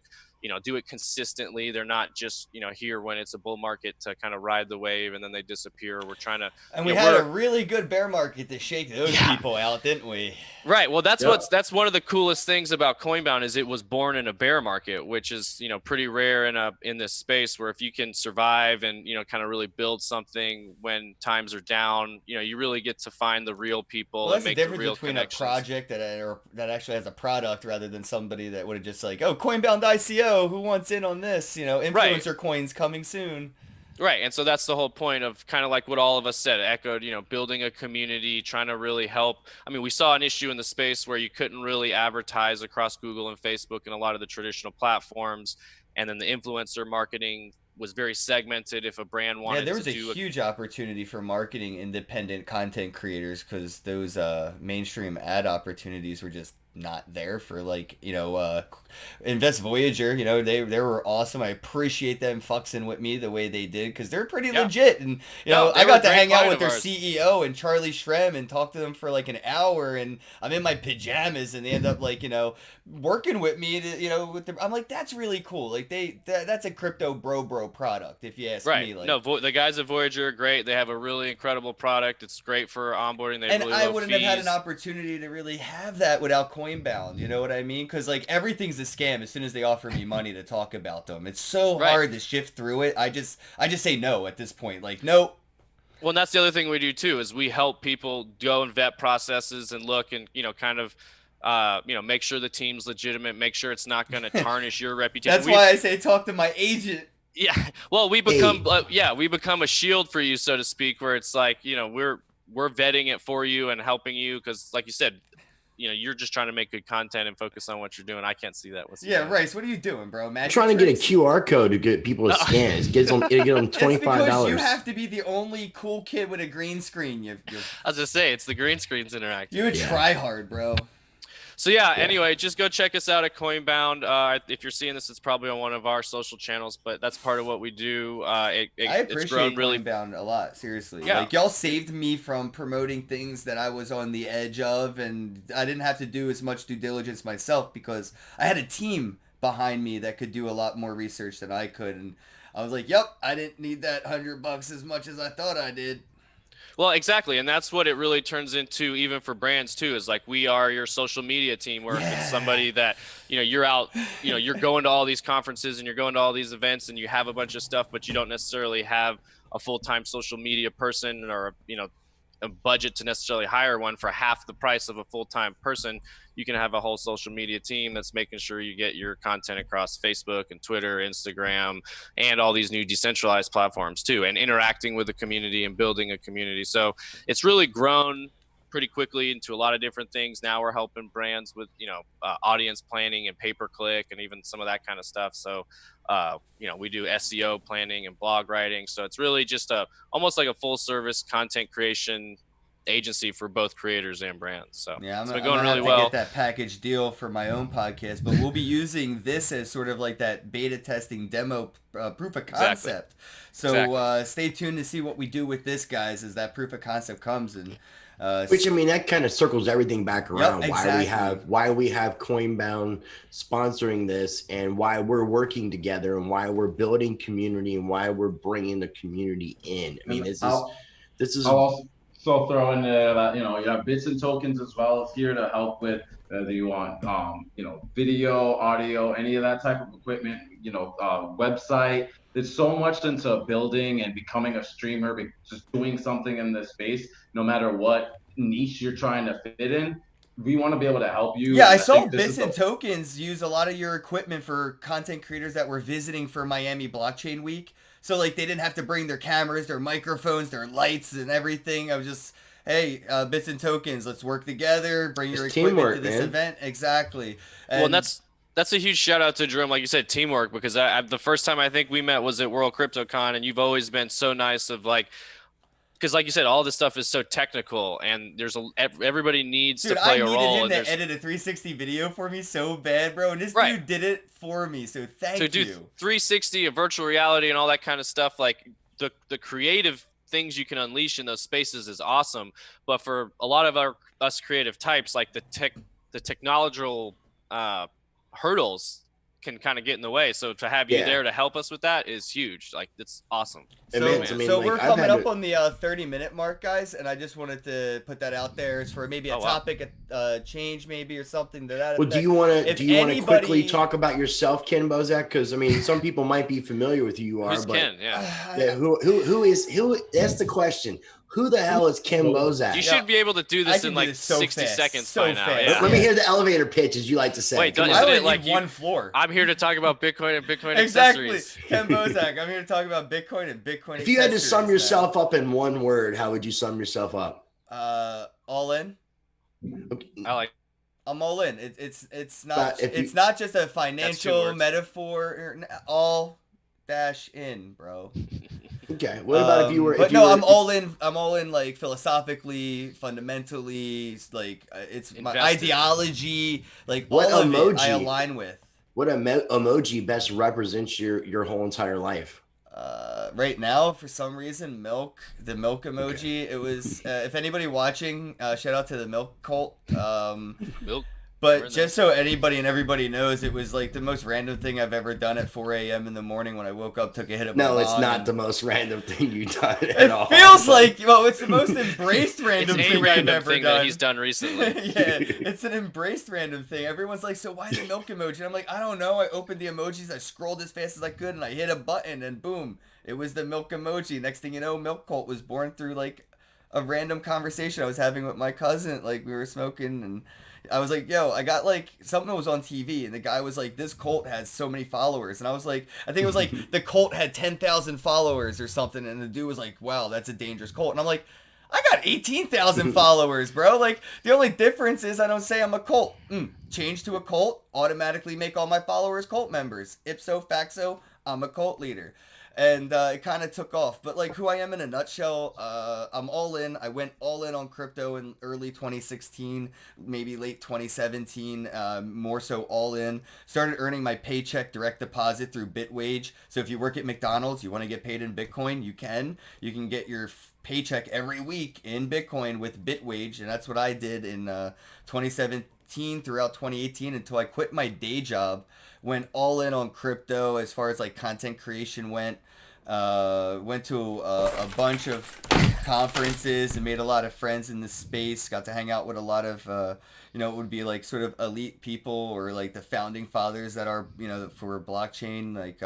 Speaker 2: do it consistently. They're not just, here when it's a bull market to kind of ride the wave and then they disappear. We're trying to,
Speaker 1: And we had a really good bear market to shake those people out, didn't we?
Speaker 2: right. Well, that's
Speaker 3: Yeah.
Speaker 2: that's one of the coolest things about Coinbound is it was born in a bear market, which is, pretty rare in this space, where if you can survive and, kind of really build something when times are down, you really get to find the real people
Speaker 1: Well,
Speaker 2: and
Speaker 1: that's the
Speaker 2: make the
Speaker 1: difference
Speaker 2: real
Speaker 1: between
Speaker 2: connections.
Speaker 1: a project that actually has a product rather than somebody that would have just like, oh, Coinbound ICO, who wants in on this? Influencer coins coming soon.
Speaker 2: Right. And so that's the whole point of kind of like what all of us said, echoed, you know, building a community, trying to really help. I mean, we saw an issue in the space where you couldn't really advertise across Google and Facebook and a lot of the traditional platforms. And then the influencer marketing was very segmented. If a brand
Speaker 1: Yeah,
Speaker 2: wanted
Speaker 1: there
Speaker 2: to
Speaker 1: was a
Speaker 2: do
Speaker 1: huge opportunity for marketing independent content creators because those mainstream ad opportunities were just not there for like Invest Voyager. They were awesome. I appreciate them fuxing with me the way they did because they're pretty
Speaker 2: Yeah.
Speaker 1: legit. And
Speaker 2: No, they
Speaker 1: I
Speaker 2: were a
Speaker 1: got to
Speaker 2: great
Speaker 1: hang out
Speaker 2: client
Speaker 1: with
Speaker 2: of
Speaker 1: their
Speaker 2: ours.
Speaker 1: CEO and Charlie Shrem and talk to them for like an hour. And I'm in my pajamas and they end up like working with me I'm like, that's really cool. Like that's a crypto bro product if you ask
Speaker 2: Right.
Speaker 1: me. Like,
Speaker 2: No, the guys at Voyager are great. They have a really incredible product. It's great for onboarding. They have
Speaker 1: and
Speaker 2: really
Speaker 1: I
Speaker 2: low
Speaker 1: wouldn't
Speaker 2: fees.
Speaker 1: have had an opportunity to really have that without Coinbound. You know what I mean? Because like everything's a scam as soon as they offer me money to talk about them. It's so
Speaker 2: Right.
Speaker 1: hard to shift through it. I just say no at this point. Like, nope.
Speaker 2: Well, and that's the other thing we do too, is we help people go and vet processes and look and, kind of, make sure the team's legitimate, make sure it's not going to tarnish your reputation.
Speaker 1: That's why I say talk to my agent.
Speaker 2: Yeah. Well, we become, we become a shield for you, so to speak, where it's like, we're vetting it for you and helping you. Cause like you said, you're just trying to make good content and focus on what you're doing. I can't see that.
Speaker 1: Yeah, Rice, what are you doing, bro?
Speaker 4: I'm trying to get a QR code to get people to scan. It get them $25.
Speaker 1: It's because you have to be the only cool kid with a green screen.
Speaker 2: I was gonna say, it's the green screens interactive.
Speaker 1: You would try hard, bro.
Speaker 2: So yeah, anyway, just go check us out at Coinbound. If you're seeing this, it's probably on one of our social channels, but that's part of what we do.
Speaker 1: I appreciate
Speaker 2: it's grown really
Speaker 1: Coinbound a lot, seriously.
Speaker 2: Yeah.
Speaker 1: Like, y'all saved me from promoting things that I was on the edge of, and I didn't have to do as much due diligence myself because I had a team behind me that could do a lot more research than I could, and I was like, yep, I didn't need that $100 as much as I thought I did.
Speaker 2: Well, exactly. And that's what it really turns into, even for brands too, is like, we are your social media team, where if it's somebody that, you're out, you're going to all these conferences and you're going to all these events and you have a bunch of stuff, but you don't necessarily have a full-time social media person or, a budget to necessarily hire one for half the price of a full-time person. You can have a whole social media team that's making sure you get your content across Facebook and Twitter, Instagram, and all these new decentralized platforms too, and interacting with the community and building a community. So it's really grown pretty quickly into a lot of different things. Now we're helping brands with, audience planning and pay-per-click and even some of that kind of stuff. So, we do SEO planning and blog writing. So it's really just almost like a full service content creation agency for both creators and brands. So
Speaker 1: yeah,
Speaker 2: it's
Speaker 1: I'm
Speaker 2: been going
Speaker 1: gonna
Speaker 2: really
Speaker 1: have to
Speaker 2: well.
Speaker 1: get that package deal for my own podcast, but we'll be using this as sort of like that beta testing demo proof of concept. So stay tuned to see what we do with this, guys, as that proof of concept comes. And
Speaker 4: which, I mean, that kind of circles everything back around.
Speaker 1: Yep, exactly.
Speaker 4: why we have Coinbound sponsoring this, and why we're working together, and why we're building community, and why we're bringing the community in. I mean, this is.
Speaker 3: I'll also throw in there that you have Bits and Tokens as well as here to help with whether you want video, audio, any of that type of equipment. Website. There's so much into building and becoming a streamer, just doing something in this space, no matter what niche you're trying to fit in. We want to be able to help you.
Speaker 1: Yeah, I saw Bits and Tokens use a lot of your equipment for content creators that were visiting for Miami Blockchain Week. So, like, they didn't have to bring their cameras, their microphones, their lights, and everything. I was just, hey, Bits and Tokens, let's work together, bring your equipment to this event. Exactly.
Speaker 2: And that's a huge shout out to Jerome, like you said, teamwork, because the first time I think we met was at World CryptoCon, and you've always been so nice of because like you said, all this stuff is so technical, and everybody needs to play a role.
Speaker 1: I needed him to edit a 360 video for me so bad, bro, and this dude did it for me, so thank you.
Speaker 2: To do 360, a virtual reality, and all that kind of stuff, like the creative things you can unleash in those spaces is awesome, but for a lot of us creative types, like the technological hurdles can kind of get in the way. So to have you there to help us with that is huge. Like, it's awesome.
Speaker 1: So we're coming up on the 30-minute mark, guys, and I just wanted to put that out there as for maybe a topic, a change maybe, or something to that.
Speaker 4: Well, do you want to quickly talk about yourself, Ken Bozak? Because I mean, some people might be familiar with who you are,
Speaker 2: Who's
Speaker 4: but
Speaker 2: Ken?
Speaker 4: who is? That's the question. Who the hell is Kim Bozak?
Speaker 2: You should be able to do
Speaker 1: I
Speaker 2: this
Speaker 1: can
Speaker 2: in
Speaker 1: do
Speaker 2: like
Speaker 1: this so
Speaker 2: 60
Speaker 1: fast,
Speaker 2: seconds
Speaker 1: so
Speaker 2: by now.
Speaker 1: fast.
Speaker 2: Yeah.
Speaker 4: Let me hear the elevator pitch, as you like to say.
Speaker 2: Wait,
Speaker 4: Come
Speaker 2: don't-
Speaker 1: I
Speaker 4: on.
Speaker 2: isn't
Speaker 1: only
Speaker 2: it like
Speaker 1: need one floor.
Speaker 2: I'm here to talk about Bitcoin and Bitcoin
Speaker 1: Exactly.
Speaker 2: accessories.
Speaker 1: Ken Bozak. I'm here to talk about Bitcoin and Bitcoin
Speaker 4: If you had to sum
Speaker 1: accessories,
Speaker 4: yourself up in one word, how would you sum yourself up?
Speaker 1: man. All in.
Speaker 4: Okay.
Speaker 2: I like.
Speaker 1: I'm all in. It's not
Speaker 4: But if you-
Speaker 1: it's not just a
Speaker 2: That's two
Speaker 1: financial
Speaker 2: words.
Speaker 1: metaphor. All dash in, bro.
Speaker 4: Okay. What about if you were?
Speaker 1: But
Speaker 4: if you
Speaker 1: no,
Speaker 4: were,
Speaker 1: I'm all in. I'm all in, like philosophically, fundamentally, like it's my
Speaker 2: Invested.
Speaker 1: ideology, like
Speaker 4: What
Speaker 1: all of it I
Speaker 4: emoji?
Speaker 1: align with.
Speaker 4: What emoji best represents your whole entire life?
Speaker 1: Right now, for some reason, the milk emoji. It was if anybody watching, shout out to the milk cult.
Speaker 2: Milk. We're in
Speaker 1: But just so anybody and everybody knows, it was like the most random thing I've ever done at 4 a.m. in the morning when I woke up, took a hit of my
Speaker 4: No, it's
Speaker 1: bong,
Speaker 4: not
Speaker 1: and-
Speaker 4: the most random thing you've done at
Speaker 1: It
Speaker 4: all.
Speaker 1: feels like, well, it's the most embraced random
Speaker 2: It's a
Speaker 1: thing I've
Speaker 2: random
Speaker 1: ever
Speaker 2: thing
Speaker 1: done.
Speaker 2: that he's done recently.
Speaker 1: Yeah, it's an embraced random thing. Everyone's like, so why the milk emoji? And I'm like, I don't know. I opened the emojis, I scrolled as fast as I could, and I hit a button, and boom, it was the milk emoji. Next thing you know, Milk Cult was born through like a random conversation I was having with my cousin. Like we were smoking, and I was like, yo, I got like something was on TV, and the guy was like, this cult has so many followers, and I was like, I think it was like the cult had 10,000 followers or something, and the dude was like, wow, that's a dangerous cult, and I'm like, I got 18,000 followers, bro. Like, the only difference is I don't say I'm a cult. Change to a cult, automatically make all my followers cult members. Ipso facto, I'm a cult leader. And it kind of took off. But, like, who I am in a nutshell, I'm all in. I went all in on crypto in early 2016, maybe late 2017, more so all in. Started earning my paycheck direct deposit through Bitwage. So if you work at McDonald's, you want to get paid in Bitcoin, you can. You can get your paycheck every week in Bitcoin with Bitwage, and that's what I did in 2017 throughout 2018 until I quit my day job, went all in on crypto as far as like content creation went. Went to a bunch of conferences and made a lot of friends in the space. Got to hang out with a lot of it would be like sort of elite people or like the founding fathers that are for blockchain, like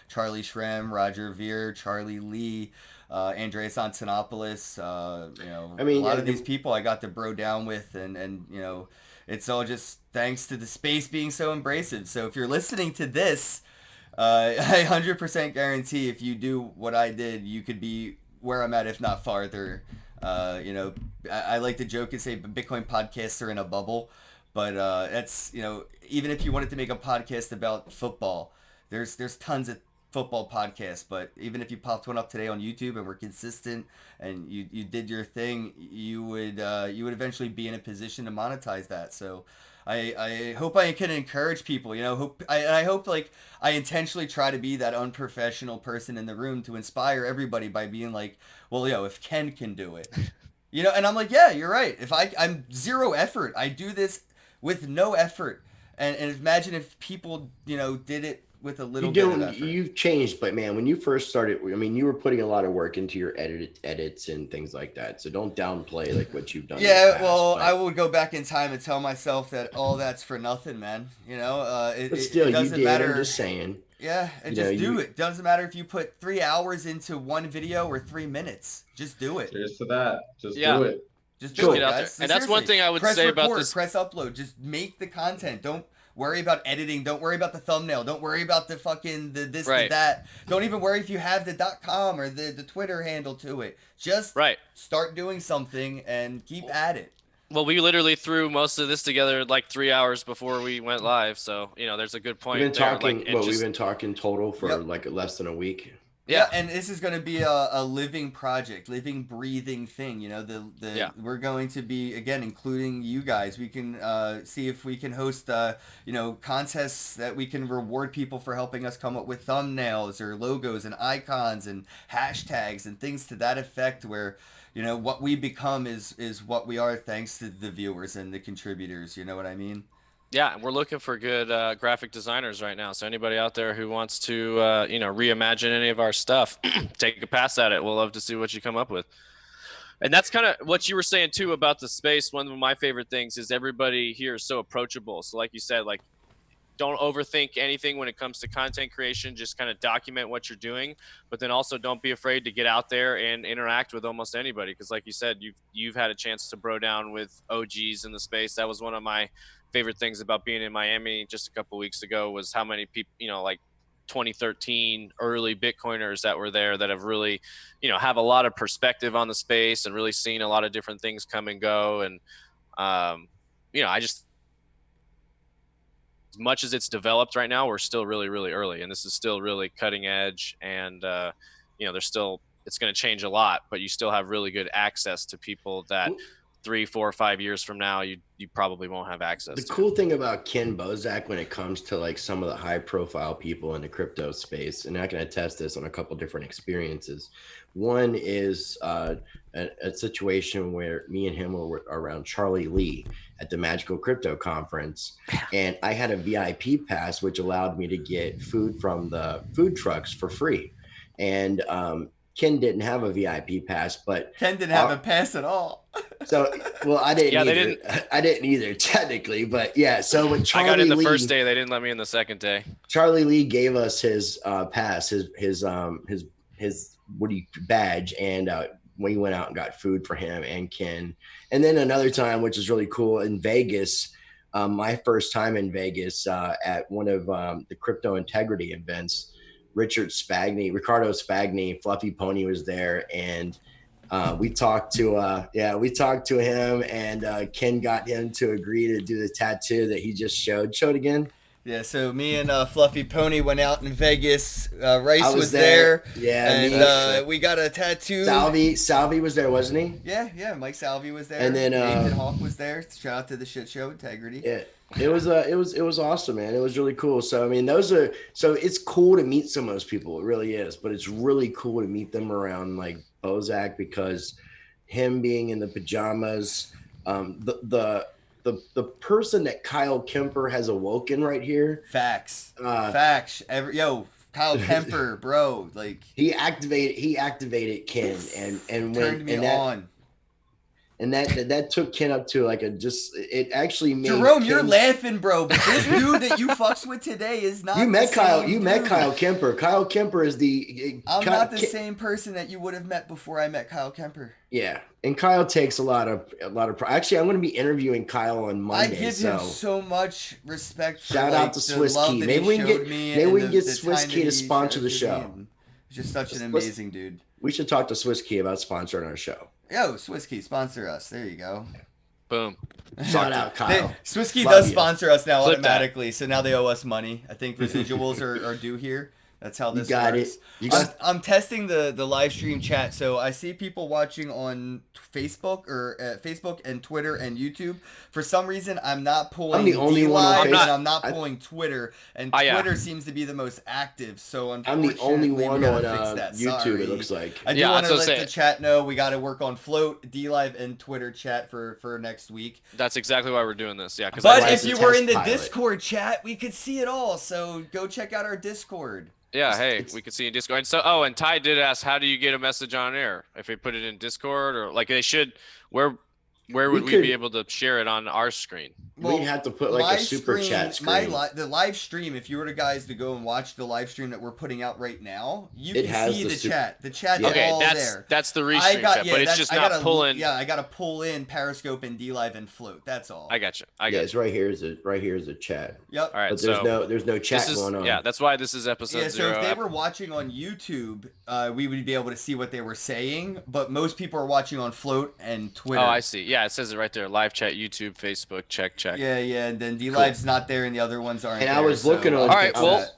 Speaker 1: Charlie Shrem, Roger Ver, Charlie Lee, Andreas Antonopoulos.
Speaker 4: I mean,
Speaker 1: a lot
Speaker 4: yeah,
Speaker 1: of these people I got to bro down with, and it's all just thanks to the space being so embracive. So if you're listening to this, I 100% guarantee if you do what I did, you could be where I'm at, if not farther. I like to joke and say Bitcoin podcasts are in a bubble, but that's even if you wanted to make a podcast about football, there's tons of football podcasts. But even if you popped one up today on YouTube and were consistent and you did your thing, you would eventually be in a position to monetize that. So I hope I can encourage people, I hope like I intentionally try to be that unprofessional person in the room to inspire everybody by being like, well, if Ken can do it, and I'm like, yeah, you're right. If I'm zero effort, I do this with no effort. And imagine if people, did it with a little bit of effort.
Speaker 4: You've changed, but man, when you first started, I mean, you were putting a lot of work into your edits and things like that. So don't downplay like what you've done.
Speaker 1: Yeah,
Speaker 4: in the past,
Speaker 1: well,
Speaker 4: but,
Speaker 1: I would go back in time and tell myself that all that's for nothing, man.
Speaker 4: but still,
Speaker 1: it
Speaker 4: you
Speaker 1: doesn't
Speaker 4: did.
Speaker 1: matter.
Speaker 4: I'm just saying.
Speaker 1: Yeah, and just do it. Doesn't matter if you put 3 hours into one video or 3 minutes. Just do it.
Speaker 3: Cheers to that. Just
Speaker 2: Yeah.
Speaker 3: do it.
Speaker 1: Just
Speaker 2: Just
Speaker 1: do
Speaker 2: get
Speaker 1: it,
Speaker 2: out
Speaker 1: guys.
Speaker 2: there. And that's one
Speaker 1: Seriously.
Speaker 2: thing I would
Speaker 1: Press
Speaker 2: say
Speaker 1: record,
Speaker 2: about this.
Speaker 1: Press upload. Just make the content. Don't worry about editing. Don't worry about the thumbnail. Don't worry about the fucking the this
Speaker 2: Right.
Speaker 1: the that. Don't even worry if you have the .com or the Twitter handle to it. Just
Speaker 2: Right.
Speaker 1: start doing something and keep at it.
Speaker 2: Well, we literally threw most of this together like 3 hours before we went live. So, there's a good point
Speaker 4: We've been
Speaker 2: there.
Speaker 4: talking.
Speaker 2: Like, and
Speaker 4: We've
Speaker 2: just-
Speaker 4: been talking total for
Speaker 1: Yep.
Speaker 4: like less than a week.
Speaker 1: Yeah, and this is going to be a living project, living, breathing thing. We're going to be, again, including you guys. We can see if we can host, contests that we can reward people for helping us come up with thumbnails or logos and icons and hashtags and things to that effect where, what we become is what we are thanks to the viewers and the contributors. You know what I mean?
Speaker 2: Yeah, and we're looking for good graphic designers right now. So anybody out there who wants to, reimagine any of our stuff, take a pass at it. We'll love to see what you come up with. And that's kind of what you were saying too about the space. One of my favorite things is everybody here is so approachable. So like you said, like don't overthink anything when it comes to content creation. Just kind of document what you're doing, but then also don't be afraid to get out there and interact with almost anybody. Because like you said, you've had a chance to bro down with OGs in the space. That was one of my favorite things about being in Miami just a couple weeks ago, was how many people, like 2013 early Bitcoiners that were there that have really, have a lot of perspective on the space and really seen a lot of different things come and go. And, I just, as much as it's developed right now, we're still really, really early, and this is still really cutting edge. And, there's still, it's going to change a lot, but you still have really good access to people that 3, 4, 5 years from now, you probably won't have access to.
Speaker 4: The cool thing about Ken Bozak when it comes to like some of the high profile people in the crypto space, and I can attest this on a couple different experiences. One is a situation where me and him were around Charlie Lee at the Magical Crypto Conference, and I had a VIP pass, which allowed me to get food from the food trucks for free. And Ken didn't have a VIP pass, but
Speaker 1: Ken didn't have a pass at all.
Speaker 4: So, well, I didn't.
Speaker 2: Yeah,
Speaker 4: either.
Speaker 2: they didn't.
Speaker 4: I didn't either, technically, but yeah. So when Charlie
Speaker 2: I got in the
Speaker 4: Lee,
Speaker 2: first day, they didn't let me in the second day.
Speaker 4: Charlie Lee gave us his pass, his badge, and we went out and got food for him and Ken. And then another time, which is really cool, in Vegas, my first time in Vegas at one of the crypto integrity events. Ricardo Spagni, Fluffy Pony was there, and we talked to him, and Ken got him to agree to do the tattoo that he just showed. Show it again.
Speaker 1: Yeah, so me and Fluffy Pony went out in Vegas. Rice was there.
Speaker 4: Yeah,
Speaker 1: and we got a tattoo.
Speaker 4: Salvi was there, wasn't he?
Speaker 1: Yeah. Mike Salvi was there.
Speaker 4: And then
Speaker 1: Nathan Hawk was there. Shout out to the shit show Integrity.
Speaker 4: Yeah, it was awesome, man. It was really cool. So I mean, it's cool to meet some of those people. It really is, but it's really cool to meet them around like Bozak, because him being in the pajamas, the person that Kyle Kemper has awoken right here.
Speaker 1: Facts. Kyle Kemper, bro, like
Speaker 4: he activated Ken and
Speaker 1: turned me on.
Speaker 4: And that took Ken up to like it actually made
Speaker 1: Jerome,
Speaker 4: Ken,
Speaker 1: you're laughing, bro, but this dude that you fucks with today is not.
Speaker 4: You met Kyle. You
Speaker 1: dude.
Speaker 4: met Kyle Kemper. Kyle Kemper is the.
Speaker 1: I'm not the same person that you would have met before I met Kyle Kemper.
Speaker 4: Yeah, and Kyle takes a lot of. Actually, I'm going to be interviewing Kyle on Monday.
Speaker 1: I give him so much respect. For,
Speaker 4: shout out to Swiss Key. Maybe we can get Swiss Key to sponsor the show.
Speaker 1: He's just such an amazing dude.
Speaker 4: We should talk to Swiss Key about sponsoring our show.
Speaker 1: Yo, Swiss Key, sponsor us. There you go.
Speaker 2: Boom.
Speaker 4: Shout out, Kyle.
Speaker 1: Swiss Key does sponsor us now automatically, so now they owe us money. I think residuals are due here. That's how this works. I'm testing the live stream chat, so I see people watching on Facebook Facebook and Twitter and YouTube. For some reason, I'm not pulling.
Speaker 4: I'm the only one on
Speaker 1: Facebook, and I'm not pulling Twitter, and Twitter seems to be the most active. So
Speaker 4: I'm the only one on YouTube.
Speaker 1: Sorry.
Speaker 4: It looks like.
Speaker 1: I do want to let the chat know we got to work on Float, DLive, and Twitter chat for next week.
Speaker 2: That's exactly why we're doing this. Yeah,
Speaker 1: but if you were in the Discord chat, we could see it all. So go check out our Discord.
Speaker 2: Yeah, hey, we could see in Discord. And so, and Ty did ask, how do you get a message on air? If we put it in Discord, or like they should, where would we be able to share it on our screen?
Speaker 4: Well, we'd have to put like a super chat screen.
Speaker 1: The live stream, if you were to go and watch the live stream that we're putting out right now, you can see the chat. The chat's all there.
Speaker 2: That's the restream chat, but it's just not pulling.
Speaker 1: Yeah, I got to pull in Periscope and DLive and Float. That's all.
Speaker 2: I got you.
Speaker 4: It's right here is a chat.
Speaker 1: Yep.
Speaker 2: All right.
Speaker 4: But there's no chat going on.
Speaker 2: Yeah, that's why this is episode 0.
Speaker 1: So if they were watching on YouTube, we would be able to see what they were saying. But most people are watching on Float and Twitter.
Speaker 2: Oh, I see. Yeah, it says it right there. Live chat, YouTube, Facebook. Check.
Speaker 1: Yeah, and then DLive's not there, and the other ones aren't.
Speaker 4: And I was looking on.
Speaker 2: All right, well.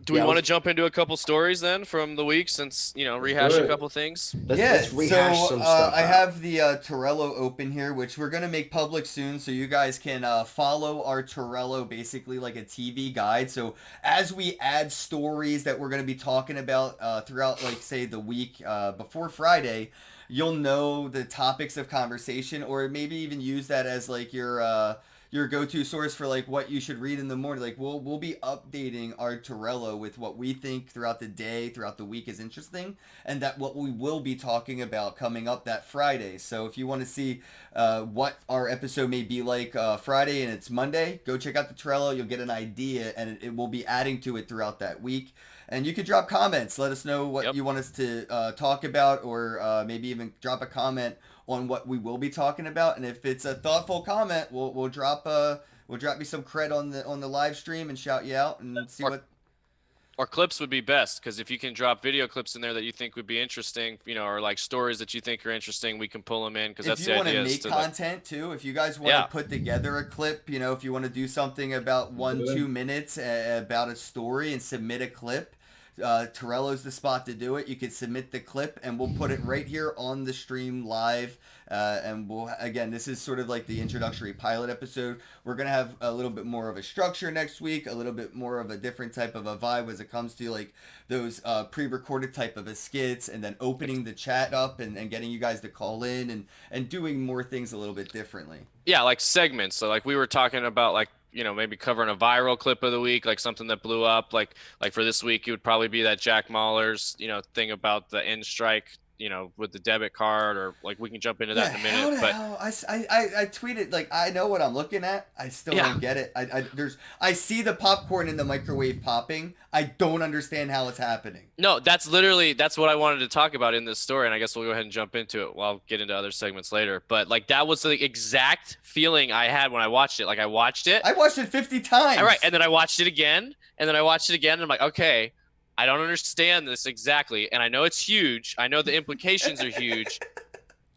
Speaker 2: Do we want to jump into a couple stories then from the week, since rehash a couple things?
Speaker 4: Let's rehash some stuff.
Speaker 1: I have the Torello open here, which we're gonna make public soon, so you guys can follow our Torello, basically like a TV guide. So as we add stories that we're gonna be talking about throughout, like say the week before Friday, you'll know the topics of conversation, or maybe even use that as like your your go-to source for like what you should read in the morning. Like we'll be updating our Torello with what we think throughout the day, throughout the week is interesting, and that what we will be talking about coming up that Friday. So if you want to see what our episode may be like Friday and it's Monday, go check out the Trello. You'll get an idea, and it will be adding to it throughout that week. And you can drop comments. Let us know what you want us to talk about, or maybe even drop a comment on what we will be talking about. And if it's a thoughtful comment, we'll drop you some cred on the live stream and shout you out and see what.
Speaker 2: Or clips would be best, because if you can drop video clips in there that you think would be interesting, you know, or like stories that you think are interesting, we can pull them in, because that's the idea.
Speaker 1: If you want to make content too, if you guys want to put together a clip, you know, if you want to do something about 1-2 minutes about a story and submit a clip, Torello's the spot to do it. You can submit the clip and we'll put it right here on the stream live. And we'll, again, this is sort of like the introductory pilot episode. We're going to have a little bit more of a structure next week, a little bit more of a different type of a vibe as it comes to like those pre-recorded type of a skits, and then opening the chat up and getting you guys to call in and doing more things a little bit differently.
Speaker 2: Yeah, like segments. So like we were talking about, like, you know, maybe covering a viral clip of the week, like something that blew up. Like for this week, it would probably be that Jack Mahler's, you know, thing about the end strike, you know, with the debit card, or like we can jump into that in a minute. But
Speaker 1: I tweeted, like, I know what I'm looking at. I still don't get it. I see the popcorn in the microwave popping. I don't understand how it's happening.
Speaker 2: No, that's what I wanted to talk about in this story, and I guess we'll go ahead and jump into it. I'll get into other segments later. But like that was the exact feeling I had when I watched it. Like I watched it
Speaker 1: 50 times.
Speaker 2: All right, and then I watched it again, and I'm like, okay, I don't understand this exactly, and I know it's huge. I know the implications are huge,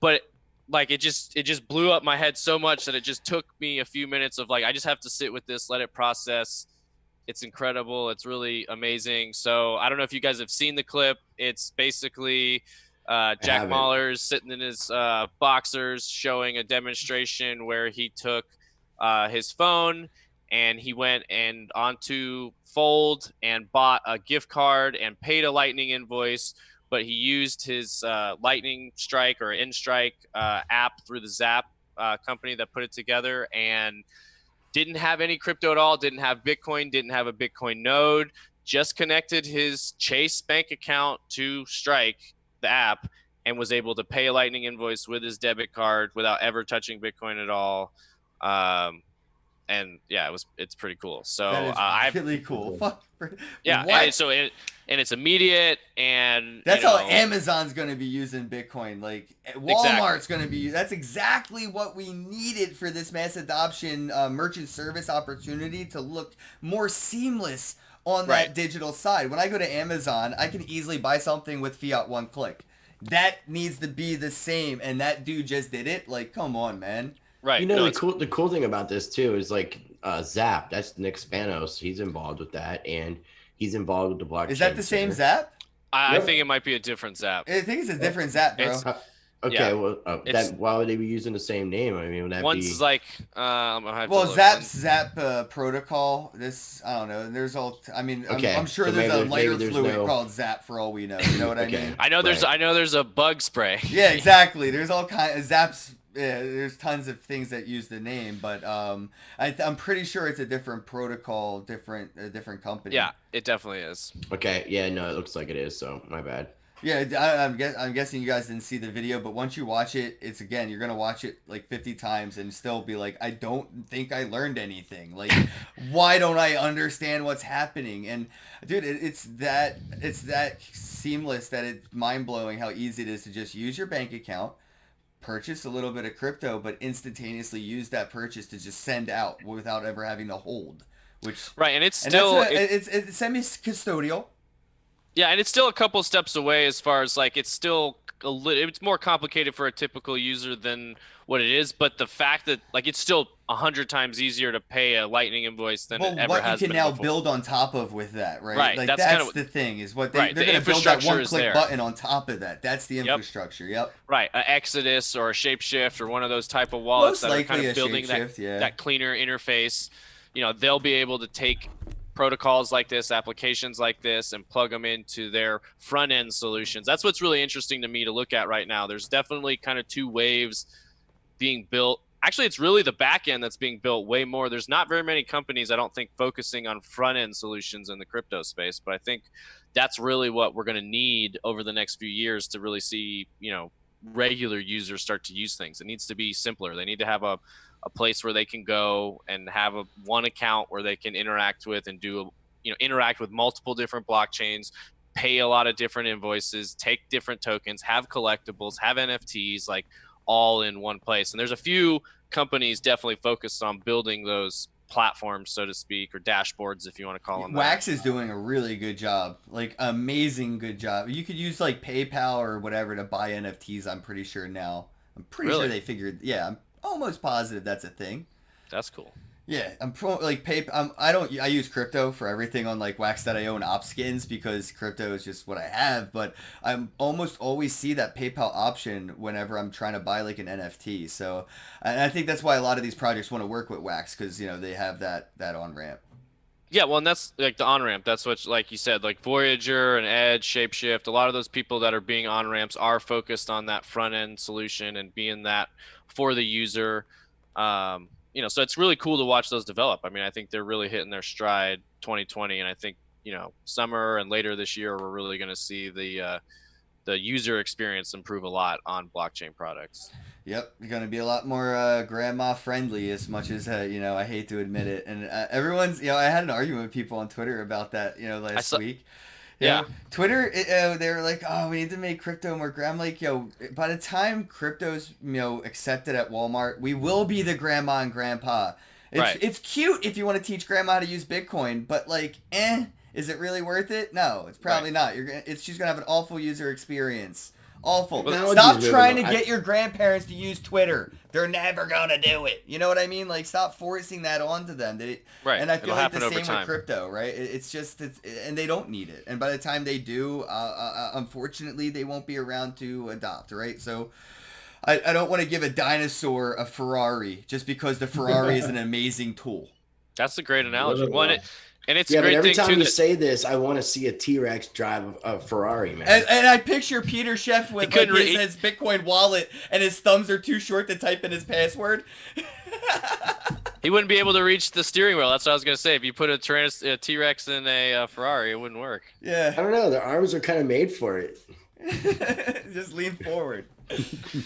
Speaker 2: but like it just blew up my head so much that it just took me a few minutes of like, I just have to sit with this, let it process. It's incredible. It's really amazing. So I don't know if you guys have seen the clip. It's basically Jack Mahler's sitting in his boxers showing a demonstration where he took his phone and he went and onto Fold and bought a gift card and paid a Lightning invoice, but he used his Lightning Strike or InStrike app through the Zap company that put it together, and didn't have any crypto at all, didn't have Bitcoin, didn't have a Bitcoin node, just connected his Chase bank account to Strike, the app, and was able to pay a Lightning invoice with his debit card without ever touching Bitcoin at all. And yeah, it's pretty cool. So
Speaker 1: that is really cool.
Speaker 2: Yeah, and it's immediate, and
Speaker 1: that's how Amazon's going to be using Bitcoin. Like Walmart's going to be. That's exactly what we needed for this mass adoption merchant service opportunity to look more seamless on that digital side. When I go to Amazon, I can easily buy something with fiat one click. That needs to be the same, and that dude just did it. Like, come on, man.
Speaker 4: Right. You know, the cool thing about this too is like Zap. That's Nick Spanos. He's involved with that, and he's involved with the blockchain.
Speaker 1: Is that the same Zap?
Speaker 2: I think it might be a different Zap.
Speaker 1: I think it's a different Zap, bro.
Speaker 4: Why would they be using the same name? I mean, would that
Speaker 2: one's
Speaker 4: be...
Speaker 2: like
Speaker 1: Zap protocol. This, I don't know. There's all. I mean, I'm sure so there's a lighter fluid called Zap for all we know. You know what I mean?
Speaker 2: I know there's a bug spray.
Speaker 1: Yeah, exactly. There's all kinds of Zaps. Yeah, there's tons of things that use the name, but I'm pretty sure it's a different protocol, different company.
Speaker 2: Yeah, it definitely is.
Speaker 4: Okay, yeah, no, it looks like it is. So my bad.
Speaker 1: Yeah, I'm guessing you guys didn't see the video, but once you watch it, it's again, you're gonna watch it like 50 times and still be like, I don't think I learned anything. Like, why don't I understand what's happening? And dude, it's that seamless that it's mind blowing how easy it is to just use your bank account, purchase a little bit of crypto, but instantaneously use that purchase to just send out without ever having to hold.
Speaker 2: And it's still
Speaker 1: it's semi-custodial.
Speaker 2: Yeah, and it's still a couple steps away as far as like it's still it's more complicated for a typical user than what it is, but the fact that like it's still 100 times easier to pay a Lightning invoice than it ever has been.
Speaker 1: What you can now build on top of with that, right?
Speaker 2: Right.
Speaker 1: Like that's kind of the thing is what they're going to build that one-click button on top of that. That's the infrastructure. Yep.
Speaker 2: Right. An Exodus or a Shapeshift or one of those type of wallets that are kind of building that cleaner interface. You know, they'll be able to take protocols like this, applications like this, and plug them into their front end solutions. That's what's really interesting to me to look at right now. There's definitely kind of two waves being built actually, it's really the back end that's being built way more. There's not very many companies, I don't think, focusing on front end solutions in the crypto space, but I think that's really what we're going to need over the next few years to really see, regular users start to use things. It needs to be simpler. They need to have a place where they can go and have one account where they can interact with and interact with multiple different blockchains, pay a lot of different invoices, take different tokens, have collectibles, have NFTs, like all in one place. And there's a few companies definitely focused on building those platforms, so to speak, or dashboards, if you want to call them
Speaker 1: Wax
Speaker 2: that.
Speaker 1: is doing a really good job, like amazing good job. You could use like PayPal or whatever to buy NFTs. I'm pretty sure now. I'm pretty sure
Speaker 2: Really?
Speaker 1: they figured. Yeah, I'm almost positive that's a thing.
Speaker 2: That's cool.
Speaker 1: Yeah, I'm pro like PayPal. I use crypto for everything on like Wax.io and Opskins because crypto is just what I have. But I'm almost always see that PayPal option whenever I'm trying to buy like an NFT. So, and I think that's why a lot of these projects want to work with Wax because they have that on ramp.
Speaker 2: Yeah, well, and that's like the on ramp. That's what, like you said, like Voyager and Edge, Shapeshift. A lot of those people that are being on ramps are focused on that front end solution and being that for the user. So it's really cool to watch those develop. I mean, I think they're really hitting their stride 2020, and I think summer and later this year we're really going to see the user experience improve a lot on blockchain products.
Speaker 1: Yep, going to be a lot more grandma friendly, as much as I hate to admit it. And everyone's I had an argument with people on Twitter about that last week.
Speaker 2: Yeah.
Speaker 1: Twitter, they were like, "Oh, we need to make crypto more." I'm like, by the time crypto's accepted at Walmart, we will be the grandma and grandpa. It's cute if you want to teach grandma how to use Bitcoin, but like, is it really worth it? No, it's probably not. She's gonna have an awful user experience. Awful. Stop trying to get your grandparents to use Twitter. They're never gonna do it. You know what I mean? Like, stop forcing that onto them.
Speaker 2: Right.
Speaker 1: And I feel like the same
Speaker 2: with
Speaker 1: crypto, right? And they don't need it. And by the time they do, unfortunately, they won't be around to adopt, right? So I don't want to give a dinosaur a Ferrari just because the Ferrari is an amazing tool.
Speaker 2: That's a great analogy. And it's
Speaker 4: yeah,
Speaker 2: a great
Speaker 4: but every
Speaker 2: thing
Speaker 4: time
Speaker 2: too
Speaker 4: you say this, I want to see a T-Rex drive a Ferrari, man.
Speaker 1: And I picture Peter Chef with like his Bitcoin wallet, and his thumbs are too short to type in his password.
Speaker 2: He wouldn't be able to reach the steering wheel. That's what I was gonna say. If you put a T-Rex in a Ferrari, it wouldn't work.
Speaker 1: Yeah.
Speaker 4: I don't know. The arms are kind of made for it.
Speaker 1: Just lean forward.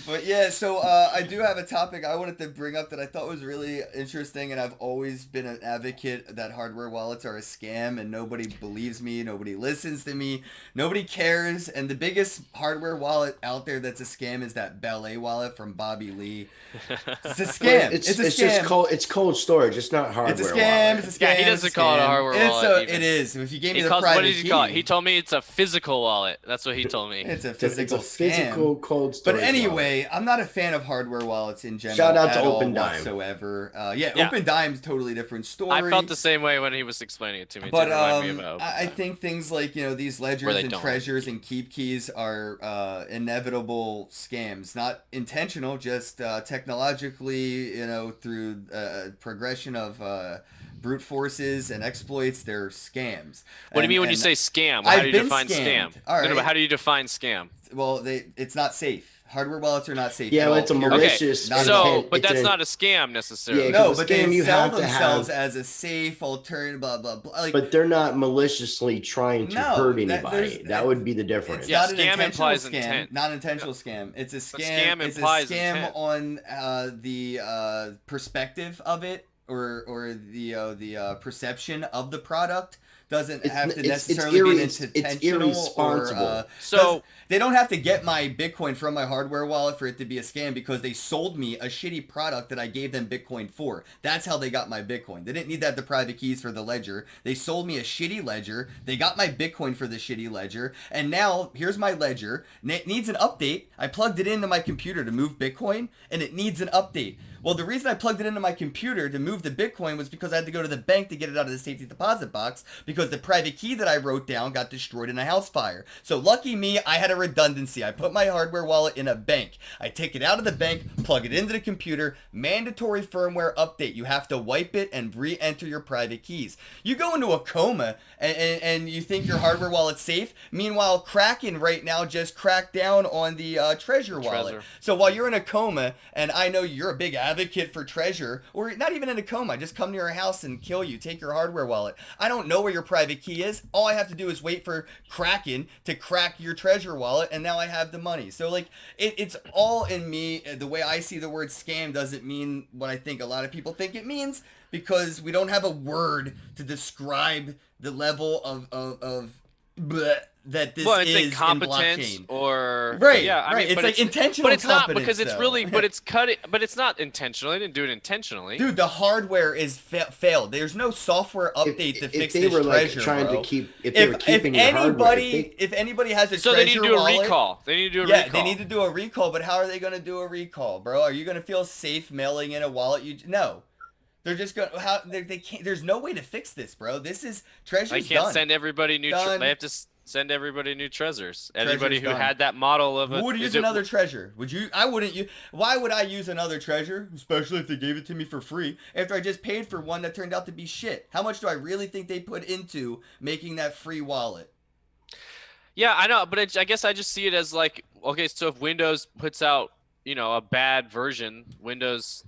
Speaker 1: But yeah, so I do have a topic I wanted to bring up that I thought was really interesting, and I've always been an advocate that hardware wallets are a scam, and nobody believes me, nobody listens to me, nobody cares, and the biggest hardware wallet out there that's a scam is that Ballet wallet from Bobby Lee. It's a scam. It's a scam.
Speaker 4: It's cold storage. It's not hardware.
Speaker 1: It's a scam.
Speaker 4: Wallet.
Speaker 1: It's a scam.
Speaker 2: Yeah, he doesn't call it a hardware wallet.
Speaker 1: It is. If you gave me the
Speaker 2: private
Speaker 1: private
Speaker 2: what did he call it? He told me it's a physical wallet. That's what he told me.
Speaker 1: It's a physical
Speaker 4: physical cold storage.
Speaker 1: But anyway,
Speaker 4: wallet.
Speaker 1: I'm not a fan of hardware wallets in general.
Speaker 4: Shout out to
Speaker 1: Open
Speaker 4: Dime
Speaker 1: whatsoever. Open Dime's totally different story.
Speaker 2: I felt the same way when he was explaining it to me.
Speaker 1: But I think things like these ledgers and treasures and keep keys are inevitable scams, not intentional, just technologically, through progression of brute forces and exploits, they're scams.
Speaker 2: What do you mean when you say scam? How do you define scam? All right. No, but how do you define scam?
Speaker 1: Well, it's not safe. Hardware wallets are not safe.
Speaker 4: Yeah, well, it's a malicious.
Speaker 2: Okay. But that's not a scam necessarily.
Speaker 4: Yeah,
Speaker 1: no, but they sell themselves as a safe alternative, blah blah blah.
Speaker 4: But they're not maliciously trying to hurt anybody. That would be the difference.
Speaker 1: It's not
Speaker 2: scam implies
Speaker 1: scam,
Speaker 2: intent.
Speaker 1: Not intentional scam. It's a scam.
Speaker 2: But scam
Speaker 1: it's
Speaker 2: implies
Speaker 1: a scam
Speaker 2: intent.
Speaker 1: on the perspective of it, or the perception of the product. Doesn't have to necessarily be intentional.
Speaker 4: It's irresponsible.
Speaker 2: So
Speaker 1: they don't have to get my Bitcoin from my hardware wallet for it to be a scam because they sold me a shitty product that I gave them Bitcoin for. That's how they got my Bitcoin. They didn't need to have the private keys for the ledger. They sold me a shitty ledger. They got my Bitcoin for the shitty ledger. And now here's my ledger. It needs an update. I plugged it into my computer to move Bitcoin, and it needs an update. Well, the reason I plugged it into my computer to move the Bitcoin was because I had to go to the bank to get it out of the safety deposit box because because the private key that I wrote down got destroyed in a house fire. So lucky me, I had a redundancy. I put my hardware wallet in a bank. I take it out of the bank, plug it into the computer, mandatory firmware update. You have to wipe it and re-enter your private keys. You go into a coma and you think your hardware wallet's safe. Meanwhile, Kraken right now just cracked down on the Treasure wallet. So while you're in a coma, and I know you're a big advocate for Treasure, or not even in a coma, just come to your house and kill you, take your hardware wallet. I don't know where your private key is. All I have to do is wait for Kraken to crack your Treasure wallet, and now I have the money. So like it's all in me. The way I see the word scam doesn't mean what I think a lot of people think it means, because we don't have a word to describe the level of bleh that this
Speaker 2: it's
Speaker 1: is
Speaker 2: incompetence
Speaker 1: in blockchain.
Speaker 2: or
Speaker 1: Right,
Speaker 2: yeah, I
Speaker 1: right.
Speaker 2: mean,
Speaker 1: It's like intentional
Speaker 2: but it's not
Speaker 1: competence,
Speaker 2: because it's
Speaker 1: though.
Speaker 2: really, but it's cutting, but it's not intentional. They didn't do it intentionally.
Speaker 1: Dude, the hardware is failed. There's no software update to fix this Treasure,
Speaker 4: trying
Speaker 1: bro.
Speaker 4: to keep, if they were keeping your hardware,
Speaker 1: If anybody has a
Speaker 2: so
Speaker 1: Treasure
Speaker 2: they need to do a
Speaker 1: wallet,
Speaker 2: recall. They need to do a
Speaker 1: yeah,
Speaker 2: recall.
Speaker 1: they need to do a recall. But how are they going to do a recall, bro? Are you going to feel safe mailing in a wallet? No. They're just going. How they can't. There's no way to fix this, bro. This is Treasure's
Speaker 2: They can't
Speaker 1: done.
Speaker 2: send everybody new.
Speaker 1: Done.
Speaker 2: They have to send everybody new treasures. Everybody who
Speaker 1: done.
Speaker 2: had that model of a.
Speaker 1: Who would use another Treasure? Would you? I wouldn't use. Why would I use another Treasure, especially if they gave it to me for free, after I just paid for one that turned out to be shit? How much do I really think they put into making that free wallet?
Speaker 2: Yeah, I know, but I guess I just see it as like, okay, so if Windows puts out, a bad version, Windows,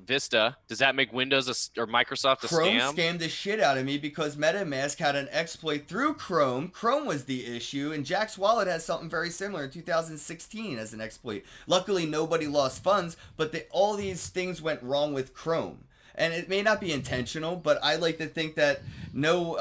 Speaker 2: Vista, does that make Windows or Microsoft a
Speaker 1: Chrome
Speaker 2: scam?
Speaker 1: scammed the shit out of me because MetaMask had an exploit through Chrome. Chrome was the issue, and Jack's Wallet has something very similar in 2016 as an exploit. Luckily, nobody lost funds, but all these things went wrong with Chrome. And it may not be intentional, but I like to think that no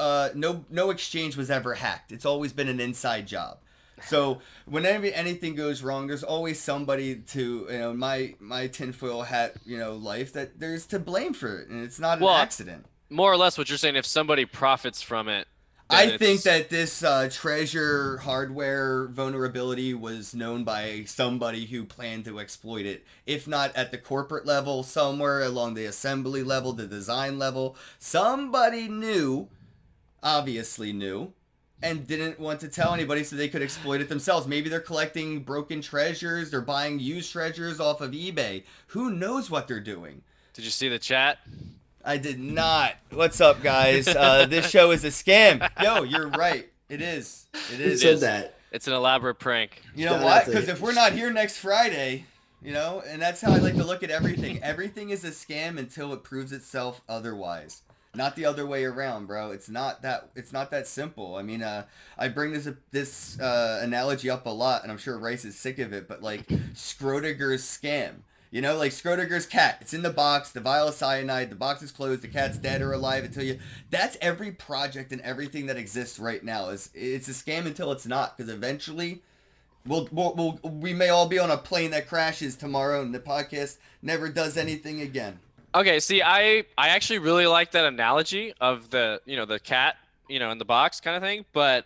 Speaker 1: exchange was ever hacked. It's always been an inside job. So whenever anything goes wrong, there's always somebody to, my tinfoil hat, life that there's to blame for it, and it's not an accident.
Speaker 2: More or less what you're saying, if somebody profits from it.
Speaker 1: I think that this Treasure hardware vulnerability was known by somebody who planned to exploit it. If not at the corporate level, somewhere along the assembly level, the design level, somebody obviously knew, and didn't want to tell anybody so they could exploit it themselves. Maybe they're collecting broken treasures, they're buying used treasures off of eBay. Who knows what they're doing?
Speaker 2: Did you see the chat?
Speaker 1: I did not. What's up, guys? This show is a scam. Yo, you're right. It is. It is.
Speaker 4: Who said that?
Speaker 2: It's an elaborate prank.
Speaker 1: You know what? Because if we're not here next Friday, and that's how I like to look at everything. Everything is a scam until it proves itself otherwise. Not the other way around, bro. It's not that simple. I mean, I bring this analogy up a lot, and I'm sure Rice is sick of it, but like Schrödinger's scam. Like Schrödinger's cat. It's in the box, the vial of cyanide, the box is closed, the cat's dead or alive until you... That's every project and everything that exists right now. It's a scam until it's not, because eventually we may all be on a plane that crashes tomorrow and the podcast never does anything again.
Speaker 2: Okay, see, I actually really like that analogy of the cat, in the box kind of thing, but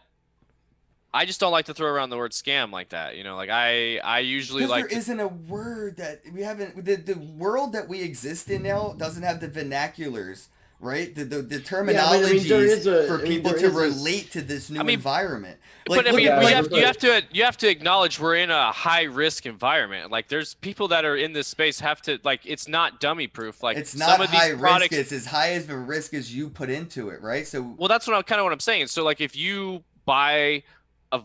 Speaker 2: I just don't like to throw around the word scam like that. Like I usually like.
Speaker 1: There isn't a word that we haven't. The world that we exist in now doesn't have the vernaculars, right? The terminologies for people to relate to this new environment.
Speaker 2: But I mean, you have to acknowledge we're in a high risk environment. Like, there's people that are in this space have to, like, it's not dummy proof. Like,
Speaker 1: it's not
Speaker 2: some of
Speaker 1: high
Speaker 2: these products,
Speaker 1: risk. It's as high as the risk as you put into it, right? So
Speaker 2: well, that's what I'm saying. So like, if you buy a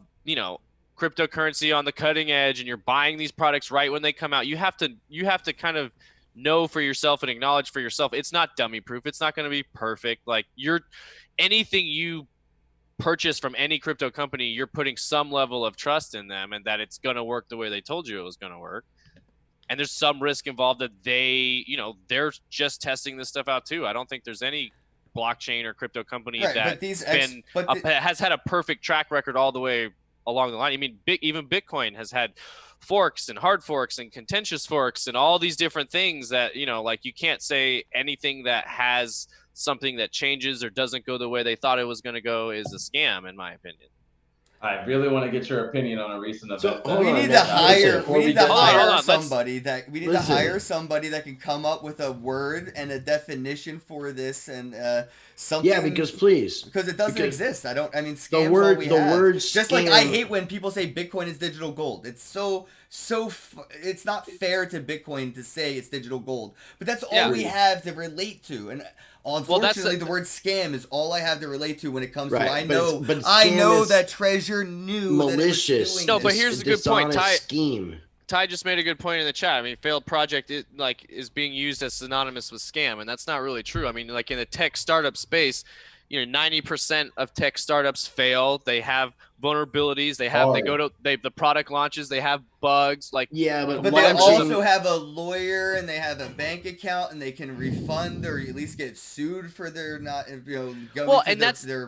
Speaker 2: cryptocurrency on the cutting edge and you're buying these products right when they come out, you have to kind of know for yourself and acknowledge for yourself it's not dummy proof. It's not going to be perfect. Like, anything you purchase from any crypto company, you're putting some level of trust in them and that it's going to work the way they told you it was going to work. And there's some risk involved that they're just testing this stuff out too. I don't think there's any blockchain or crypto company that has had a perfect track record all the way along the line. I mean, even Bitcoin has had forks and hard forks and contentious forks and all these different things that, like, you can't say anything that has something that changes or doesn't go the way they thought it was going to go is a scam, in my opinion.
Speaker 3: I really want to get your opinion on a recent event.
Speaker 4: So,
Speaker 3: that
Speaker 4: hold
Speaker 1: We
Speaker 4: on,
Speaker 1: need to
Speaker 4: Nick.
Speaker 1: hire.
Speaker 3: Before
Speaker 1: We need to
Speaker 3: get
Speaker 2: hold
Speaker 1: hire
Speaker 2: on,
Speaker 1: somebody that we need to
Speaker 4: Listen.
Speaker 1: hire somebody that can come up with a word and a definition for this and something.
Speaker 4: Yeah, because please.
Speaker 1: Because it doesn't
Speaker 4: because
Speaker 1: exist. I mean, scams
Speaker 4: the
Speaker 1: all
Speaker 4: word
Speaker 1: we
Speaker 4: the
Speaker 1: have.
Speaker 4: word
Speaker 1: Just like I
Speaker 4: scam-
Speaker 1: hate when people say Bitcoin is digital gold. It's it's not fair to Bitcoin to say it's digital gold. But that's all
Speaker 2: Yeah.
Speaker 1: we have to relate to. And unfortunately, the word scam is all I have to relate to when it comes to.
Speaker 4: Right,
Speaker 1: I
Speaker 4: but it's-
Speaker 1: know.
Speaker 4: but
Speaker 1: I
Speaker 4: scam
Speaker 1: know
Speaker 4: is
Speaker 1: that Treasure knew
Speaker 4: malicious.
Speaker 1: that it was doing
Speaker 2: No, but
Speaker 1: this.
Speaker 2: here's
Speaker 4: a
Speaker 2: a good point.
Speaker 4: dishonest
Speaker 2: Ty
Speaker 4: scheme.
Speaker 2: Ty just made a good point in the chat. I mean, failed project is being used as synonymous with scam, and that's not really true. I mean, like in the tech startup space, 90% of tech startups fail. They have vulnerabilities. The product launches. They have bugs. Like,
Speaker 4: Yeah, but
Speaker 1: But
Speaker 4: what
Speaker 1: they
Speaker 4: I'm saying-
Speaker 1: also have a lawyer and they have a bank account and they can refund or at least get sued for their not going
Speaker 2: Well,
Speaker 1: to
Speaker 2: and that's-
Speaker 1: their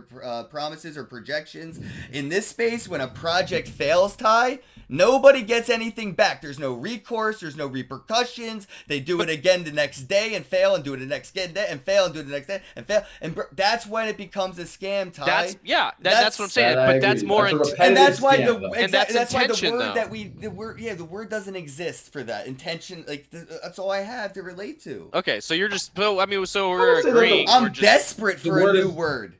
Speaker 1: promises or projections. In this space, when a project fails, Ty, nobody gets anything back. There's no recourse. There's no repercussions. They do it again the next day and fail and do it the next day and fail and do it the next day and fail. And that's when it becomes a scam, Ty.
Speaker 2: that's what I'm saying.
Speaker 3: That I
Speaker 2: but
Speaker 3: agree.
Speaker 2: that's more
Speaker 3: That's a
Speaker 2: int-
Speaker 3: repetitive
Speaker 1: And that's why
Speaker 3: scam, though.
Speaker 2: And that's
Speaker 1: that's why the
Speaker 2: intention,
Speaker 1: word
Speaker 2: though.
Speaker 1: the word doesn't exist for that intention. Like that's all I have to relate to.
Speaker 2: Okay, so you're just so we're
Speaker 3: would say that
Speaker 2: agreeing.
Speaker 1: I'm
Speaker 2: we're just,
Speaker 1: desperate
Speaker 3: the
Speaker 1: for a
Speaker 3: word
Speaker 1: new
Speaker 3: is-
Speaker 1: word.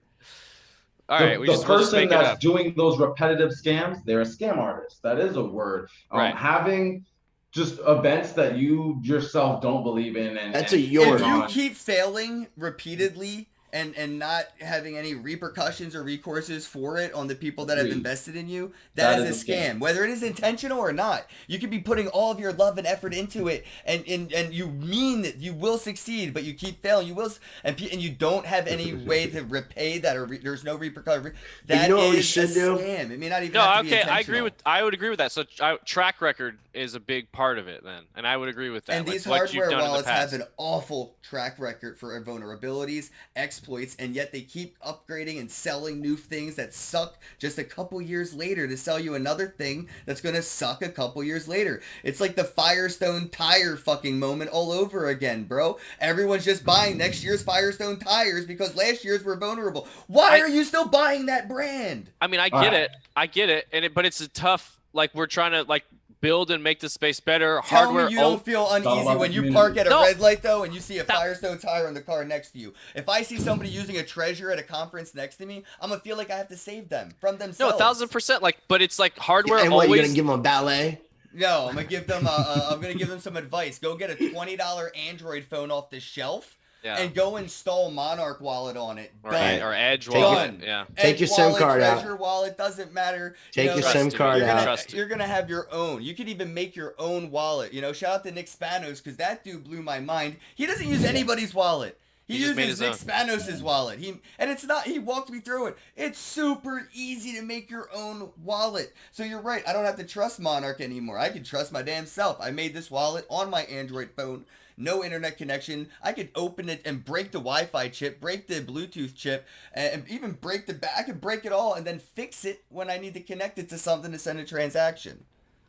Speaker 2: all right,
Speaker 3: the
Speaker 2: we'll just
Speaker 3: person
Speaker 2: make it
Speaker 3: that's
Speaker 2: up.
Speaker 3: doing those repetitive scams, they're a scam artist. That is a word.
Speaker 2: Right.
Speaker 3: Having just events that you yourself don't believe in, and
Speaker 4: That's
Speaker 3: and
Speaker 4: a your-
Speaker 1: If you
Speaker 3: on.
Speaker 1: keep failing repeatedly and not having any repercussions or recourses for it on the people that have
Speaker 3: Agreed.
Speaker 1: invested in you,
Speaker 3: That
Speaker 1: that
Speaker 3: is
Speaker 1: is a scam. Whether it is intentional or not, you could be putting all of your love and effort into it, and you mean that you will succeed, but you keep failing. You will, and you don't have any way to repay that, or there's no repercussion. That
Speaker 4: know what we
Speaker 1: is
Speaker 4: should
Speaker 1: a
Speaker 4: do?
Speaker 1: scam. It may not even
Speaker 2: No,
Speaker 1: have to be
Speaker 2: okay,
Speaker 1: intentional.
Speaker 2: I would agree with that. So track record is a big part of it then, and I would agree with that.
Speaker 1: And
Speaker 2: like,
Speaker 1: these
Speaker 2: what you've
Speaker 1: hardware
Speaker 2: done in the
Speaker 1: wallets have
Speaker 2: past.
Speaker 1: an awful track record for vulnerabilities, exploits, and yet they keep upgrading and selling new things that suck just a couple years later to sell you another thing that's going to suck a couple years later. It's like the Firestone tire fucking moment all over again, bro. Everyone's just buying next year's Firestone tires because last year's were vulnerable. Why are you still buying that brand?
Speaker 2: I mean, I
Speaker 3: All
Speaker 2: get
Speaker 3: right.
Speaker 2: it. I get it. But it's a tough. Like we're trying to build and make the space better.
Speaker 1: Tell
Speaker 2: Hardware.
Speaker 1: me you don't feel
Speaker 3: all
Speaker 1: uneasy
Speaker 3: about
Speaker 1: when
Speaker 3: the
Speaker 1: you
Speaker 3: community.
Speaker 1: park at a
Speaker 2: No.
Speaker 1: red light, though, and you see a
Speaker 2: That-
Speaker 1: Firestone tire in the car next to you. If I see somebody using a Treasure at a conference next to me, I'm gonna feel like I have to save them from
Speaker 2: No,
Speaker 1: themselves.
Speaker 2: 1,000%. But it's like hardware
Speaker 4: And what,
Speaker 2: always.
Speaker 4: you gonna give them a ballet?
Speaker 1: No, I'm gonna give them I'm gonna give them some advice. Go get a $20 Android phone off the shelf
Speaker 2: Yeah.
Speaker 1: and go install Monarch Wallet on it.
Speaker 2: or,
Speaker 1: Done.
Speaker 2: Ed- or Edge
Speaker 4: Take
Speaker 2: wallet.
Speaker 1: it.
Speaker 2: Yeah.
Speaker 4: Take
Speaker 1: Edge
Speaker 4: your SIM
Speaker 1: wallet,
Speaker 4: card out.
Speaker 1: Treasure wallet, doesn't matter.
Speaker 4: Take your
Speaker 2: Trust
Speaker 4: SIM
Speaker 2: me.
Speaker 4: card
Speaker 1: You're
Speaker 4: out.
Speaker 2: Trust it.
Speaker 1: you're gonna have your own. You could even make your own wallet. Shout out to Nick Spanos because that dude blew my mind. He doesn't use anybody's wallet. He
Speaker 2: just made
Speaker 1: uses
Speaker 2: his
Speaker 1: Nick Spanos' wallet. And it's not. He walked me through it. It's super easy to make your own wallet. So you're right. I don't have to trust Monarch anymore. I can trust my damn self. I made this wallet on my Android phone. No internet connection. I could open it and break the Wi-Fi chip, break the Bluetooth chip, and even break I could break it all and then fix it when I need to connect it to something to send a transaction.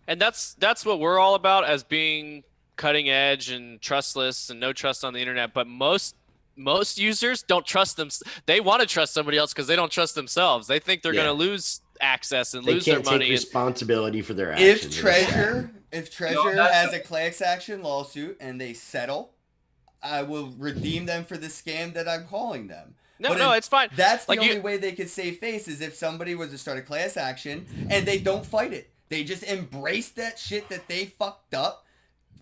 Speaker 2: And that's what we're all about as being cutting edge and trustless and no trust on the internet. But most users don't trust them. They want to trust somebody else because they don't trust themselves. They think they're
Speaker 4: Yeah.
Speaker 2: going to lose access and
Speaker 4: They
Speaker 2: lose their
Speaker 4: can't
Speaker 2: money.
Speaker 4: take
Speaker 2: And,
Speaker 4: responsibility for their actions.
Speaker 1: If Treasure has a class action lawsuit and they settle, I will redeem them for the scam that I'm calling them.
Speaker 2: no, it's fine.
Speaker 1: That's the
Speaker 2: Like you-
Speaker 1: only way they could save face is if somebody was to start a class action and they don't fight it. They just embrace that shit that they fucked up,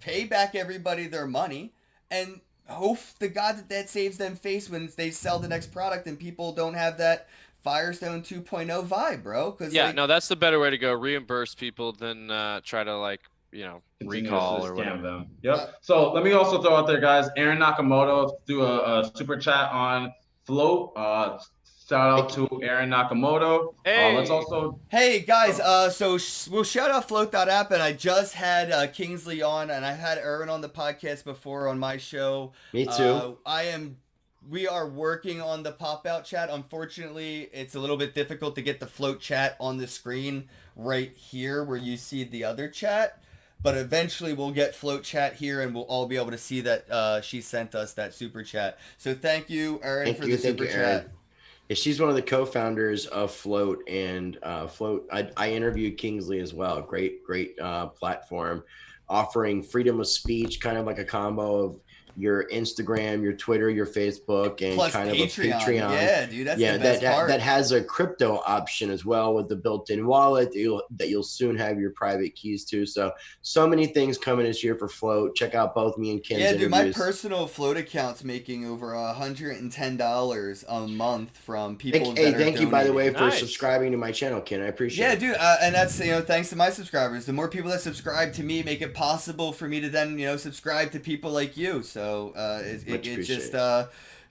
Speaker 1: pay back everybody their money, and hope to God that saves them face when they sell the next product and people don't have that Firestone 2.0 vibe, bro. Cause
Speaker 2: that's the better way to go. Reimburse people than try to recall
Speaker 3: Continuously
Speaker 2: or
Speaker 3: scam
Speaker 2: whatever.
Speaker 3: them. Yep. So let me also throw out there, guys. Aaron Nakamoto do a super chat on Float. Shout out to Aaron Nakamoto.
Speaker 2: Hey.
Speaker 3: Let's also.
Speaker 1: Hey guys, we'll shout out Float.app, and I just had Kingsley on, and I had Erwin on the podcast before on my show.
Speaker 4: Me too.
Speaker 1: We are working on the pop-out chat. Unfortunately, it's a little bit difficult to get the Float chat on the screen right here where you see the other chat. But eventually we'll get Float chat here and we'll all be able to see that she sent us that super chat. So thank you, Aaron, for the super chat.
Speaker 4: Aaron. She's one of the co-founders of Float, and Float. I interviewed Kingsley as well. Great platform, offering freedom of speech, kind of like a combo of your Instagram, your Twitter, your Facebook, and
Speaker 1: Plus
Speaker 4: kind of a
Speaker 1: Patreon.
Speaker 4: Patreon.
Speaker 1: Yeah, dude, that's
Speaker 4: Yeah,
Speaker 1: the best part.
Speaker 4: that has a crypto option as well with the built-in wallet that you'll soon have your private keys to. So many things coming this year for Float. Check out both me and Ken's
Speaker 1: Yeah, dude,
Speaker 4: interviews.
Speaker 1: my personal Float account's making over $110 a month from people that are
Speaker 4: Thank you, by the way,
Speaker 1: donating.
Speaker 4: for subscribing to my channel, Ken. I appreciate it.
Speaker 1: Yeah, dude, and that's, thanks to my subscribers. The more people that subscribe to me make it possible for me to then, subscribe to people like you. So it's just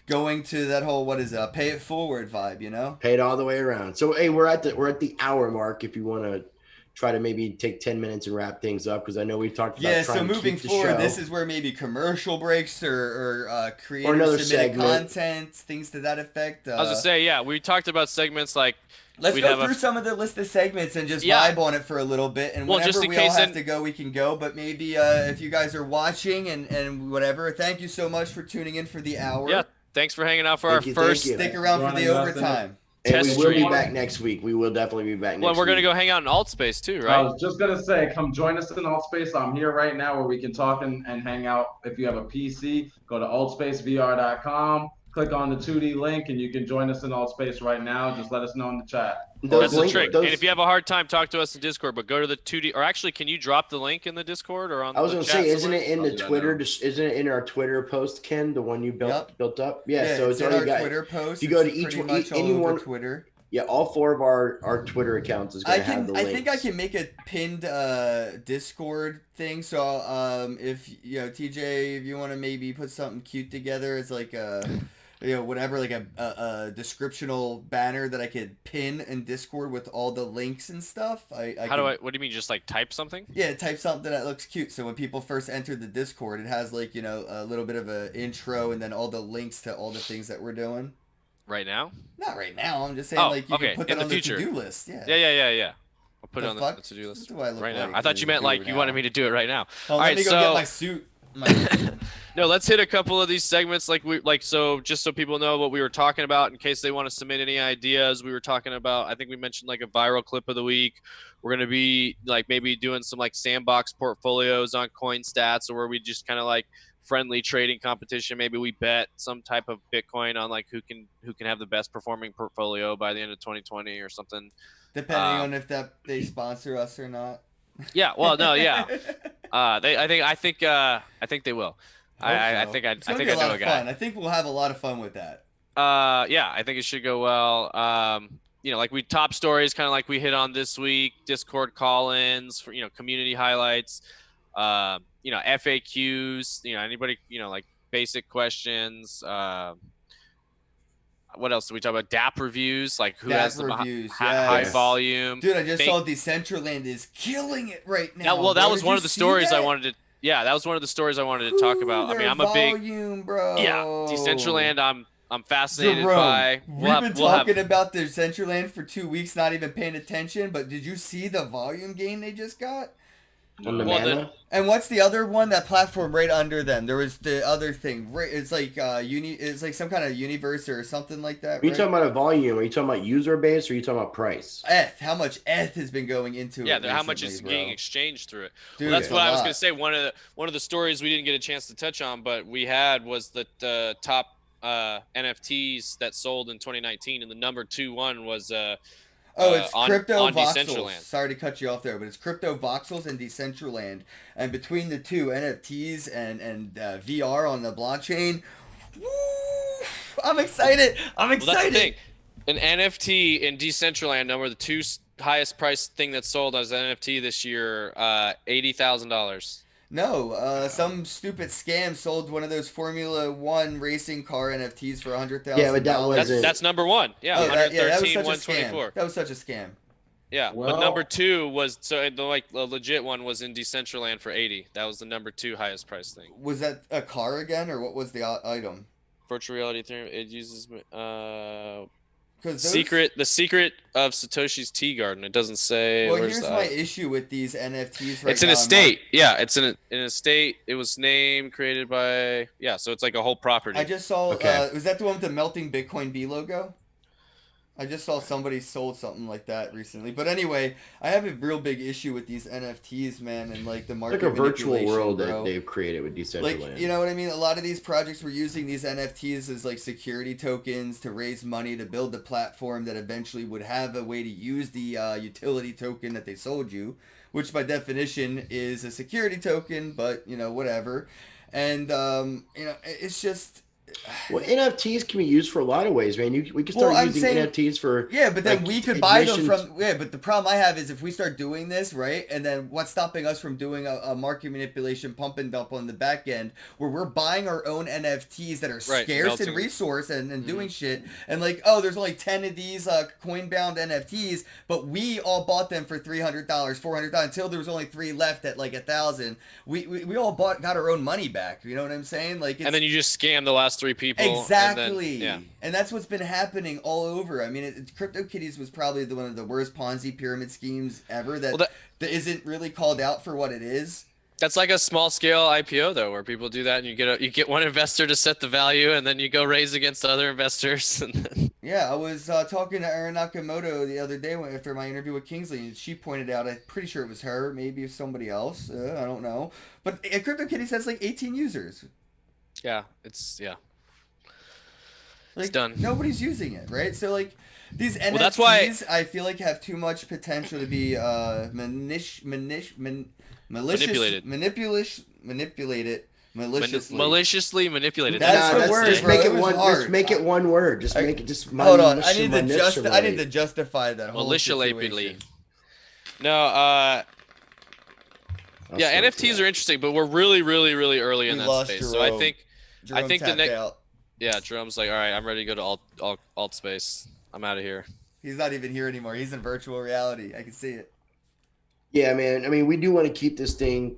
Speaker 1: going to that whole pay it forward vibe,
Speaker 4: Pay it all the way around. So hey, we're at the hour mark. If you want to try to maybe take 10 minutes and wrap things up, because I know we talked about
Speaker 1: so moving forward, this is where maybe commercial breaks or creator submitted content, things to that effect.
Speaker 2: I was gonna say, we talked about segments like.
Speaker 1: Let's go through some of the list of segments and just vibe on it for a little bit. And whenever
Speaker 2: just in
Speaker 1: we
Speaker 2: case
Speaker 1: all have to go, we can go. But maybe if you guys are watching and whatever, thank you so much for tuning in for the hour.
Speaker 2: Yeah, thanks for hanging out for our first.
Speaker 1: Stick around for the overtime.
Speaker 4: And we will be back next week. We will definitely be back next week.
Speaker 2: Well, we're going to go hang out in Alt Space too, right?
Speaker 3: I was just going to say, come join us in Alt Space. I'm here right now where we can talk and hang out. If you have a PC, go to altspacevr.com. Click on the 2D link and you can join us in Alt Space right now. Just let us know in the chat.
Speaker 2: That's the trick. And if you have a hard time, talk to us in Discord. But go to the 2D. Or actually, can you drop the link in the Discord or on?
Speaker 4: I was
Speaker 2: going
Speaker 4: to say, isn't it in the Twitter? Isn't it in our Twitter post, Ken? The one you built up? Yeah. So it's
Speaker 1: in
Speaker 4: already
Speaker 1: our Twitter post.
Speaker 4: You go to each one, anyone.
Speaker 1: Twitter.
Speaker 4: Yeah, all 4 of our Twitter accounts is going to have the links.
Speaker 1: I think I can make a pinned Discord thing. So if TJ, if you want to maybe put something cute together, it's like whatever, like a descriptional banner that I could pin in Discord with all the links and stuff. What do
Speaker 2: you mean, just like type something?
Speaker 1: Yeah, type something that looks cute. So when people first enter the Discord, it has like, a little bit of an intro and then all the links to all the things that we're doing.
Speaker 2: Right now?
Speaker 1: Not right now. I'm just saying you can put that on the
Speaker 2: future.
Speaker 1: to-do list. Yeah.
Speaker 2: Yeah. I'll put it on the to-do list right now. I thought you meant like you wanted me to do it right now.
Speaker 1: All right, let me go get my suit.
Speaker 2: No, let's hit a couple of these segments so just so people know what we were talking about in case they want to submit any ideas. We were talking about, I think we mentioned like a viral clip of the week. We're going to be like maybe doing some like sandbox portfolios on coin stats, or where we just kind of like friendly trading competition. Maybe we bet some type of Bitcoin on like who can have the best performing portfolio by the end of 2020 or something.
Speaker 1: Depending on if they sponsor us or not.
Speaker 2: Yeah. Well, no. Yeah. I think they will. I think I know a guy.
Speaker 1: I think we'll have a lot of fun with that.
Speaker 2: Yeah, I think it should go well. Like we top stories, kind of like we hit on this week, Discord call-ins for, community highlights, FAQs, anybody, like basic questions. What else did we talk about? DApp reviews, like who has the high volume.
Speaker 1: Dude, I just saw Decentraland is killing it right now.
Speaker 2: That was one of the stories I wanted to. Yeah, that was one of the stories I wanted to talk about. I mean, I'm a big
Speaker 1: bro.
Speaker 2: Yeah, Decentraland. I'm fascinated by.
Speaker 1: We've been talking about Decentraland for 2 weeks, not even paying attention. But did you see the volume gain they just got? And what's the other one? That platform right under them. There was the other thing. It's like It's like some kind of universe or something like that.
Speaker 4: Are you talking about a volume? Are you talking about user base? Or are you talking about price?
Speaker 1: How much ETH has been going into it?
Speaker 2: Yeah, how much is getting exchanged through it? Dude, well, that's what I was gonna say. One of the stories we didn't get a chance to touch on, but we had was the top NFTs that sold in 2019, and the number 2 one was.
Speaker 1: It's Crypto
Speaker 2: on
Speaker 1: Voxels.
Speaker 2: Decentraland.
Speaker 1: Sorry to cut you off there, but it's Crypto Voxels and Decentraland. And between the two, NFTs and VR on the blockchain, woo, I'm excited. Well, that's the thing.
Speaker 2: An NFT in Decentraland number the 2 highest priced thing that sold as an NFT this year, $80,000.
Speaker 1: No, some stupid scam sold one of those Formula One racing car NFTs for $100,000.
Speaker 4: Yeah, but
Speaker 2: that's number 1. Yeah, 113, 124.
Speaker 1: That was such a scam.
Speaker 2: Yeah, but number 2 was the legit one was in Decentraland for 80. That was the number 2 highest price thing.
Speaker 1: Was that a car again, or what was the item?
Speaker 2: Virtual reality theory. It uses the secret of Satoshi's Tea Garden. It doesn't say.
Speaker 1: Well, here's my issue with these NFTs.
Speaker 2: It's an estate. Yeah, it's in an estate. It was created by. Yeah, so it's like a whole property.
Speaker 1: I just saw. Was that the one with the melting Bitcoin B logo? I just saw somebody sold something like that recently. But anyway, I have a real big issue with these NFTs, man, and like the
Speaker 4: It's like a
Speaker 1: market
Speaker 4: virtual
Speaker 1: manipulation,
Speaker 4: world that
Speaker 1: bro.
Speaker 4: they've created with
Speaker 1: Like, you
Speaker 4: Decentraland.
Speaker 1: know what I mean? A lot of these projects were using these NFTs as like security tokens to raise money to build the platform that eventually would have a way to use the utility token that they sold you, which by definition is a security token, but you know, whatever. And it's just
Speaker 4: Well, NFTs can be used for a lot of ways, man. We can
Speaker 1: well,
Speaker 4: start
Speaker 1: I'm
Speaker 4: using
Speaker 1: saying
Speaker 4: NFTs for
Speaker 1: yeah, but then
Speaker 4: like
Speaker 1: we could buy them
Speaker 4: admissions.
Speaker 1: from yeah. But the problem I have is if we start doing this right, and then what's stopping us from doing a market manipulation pump and dump on the back end, where we're buying our own NFTs that are
Speaker 2: Right,
Speaker 1: scarce in
Speaker 2: melting.
Speaker 1: resource and
Speaker 2: Mhm.
Speaker 1: doing shit, and like oh, there's only 10 of these coin bound NFTs, but we all bought them for $300, $400 until there was only three left at like 1,000. We all got our own money back. You know what I'm saying? Like
Speaker 2: And
Speaker 1: it's
Speaker 2: then you just scam the last three people, and then yeah.
Speaker 1: exactly. And that's what's been happening all over. I mean, CryptoKitties was probably one of the worst Ponzi pyramid schemes ever
Speaker 2: Well,
Speaker 1: that isn't really called out for what it is.
Speaker 2: that's like a small scale IPO though, where people do that, and you get one investor to set the value, and then you go raise against other investors. And then,
Speaker 1: Yeah, I was talking to Erin Nakamoto the other day after my interview with Kingsley, and she pointed out, I'm pretty sure it was her, maybe it's somebody else, I don't know. But CryptoKitties has like 18 users.
Speaker 2: yeah, it's
Speaker 1: Like,
Speaker 2: done.
Speaker 1: nobody's using it, right? So, like, these
Speaker 2: Well, that's why
Speaker 1: NFTs, I feel like have too much potential to be malicious,
Speaker 2: manipulated,
Speaker 1: manipulated maliciously.
Speaker 2: maliciously manipulated.
Speaker 1: That's
Speaker 2: That's
Speaker 1: the
Speaker 2: the
Speaker 1: word,
Speaker 4: Just
Speaker 2: saying.
Speaker 1: bro.
Speaker 4: make
Speaker 1: It
Speaker 4: it
Speaker 1: was
Speaker 4: one.
Speaker 1: hard.
Speaker 4: Just make it one word. Just
Speaker 1: I-
Speaker 4: make it just.
Speaker 1: Hold on, I need to justify that whole
Speaker 2: Maliciously.
Speaker 1: situation.
Speaker 2: No, yeah, NFTs are interesting, but we're really, really, really early in
Speaker 1: We
Speaker 2: that
Speaker 1: lost
Speaker 2: space.
Speaker 1: Jerome.
Speaker 2: So I think
Speaker 1: Jerome
Speaker 2: the
Speaker 1: tapped
Speaker 2: next,
Speaker 1: out.
Speaker 2: yeah, Jerome's like, all right, I'm ready to go to alt space. I'm out of here.
Speaker 1: He's not even here anymore. He's in virtual reality. I can see it.
Speaker 4: Yeah, man. I mean, we do want to keep this thing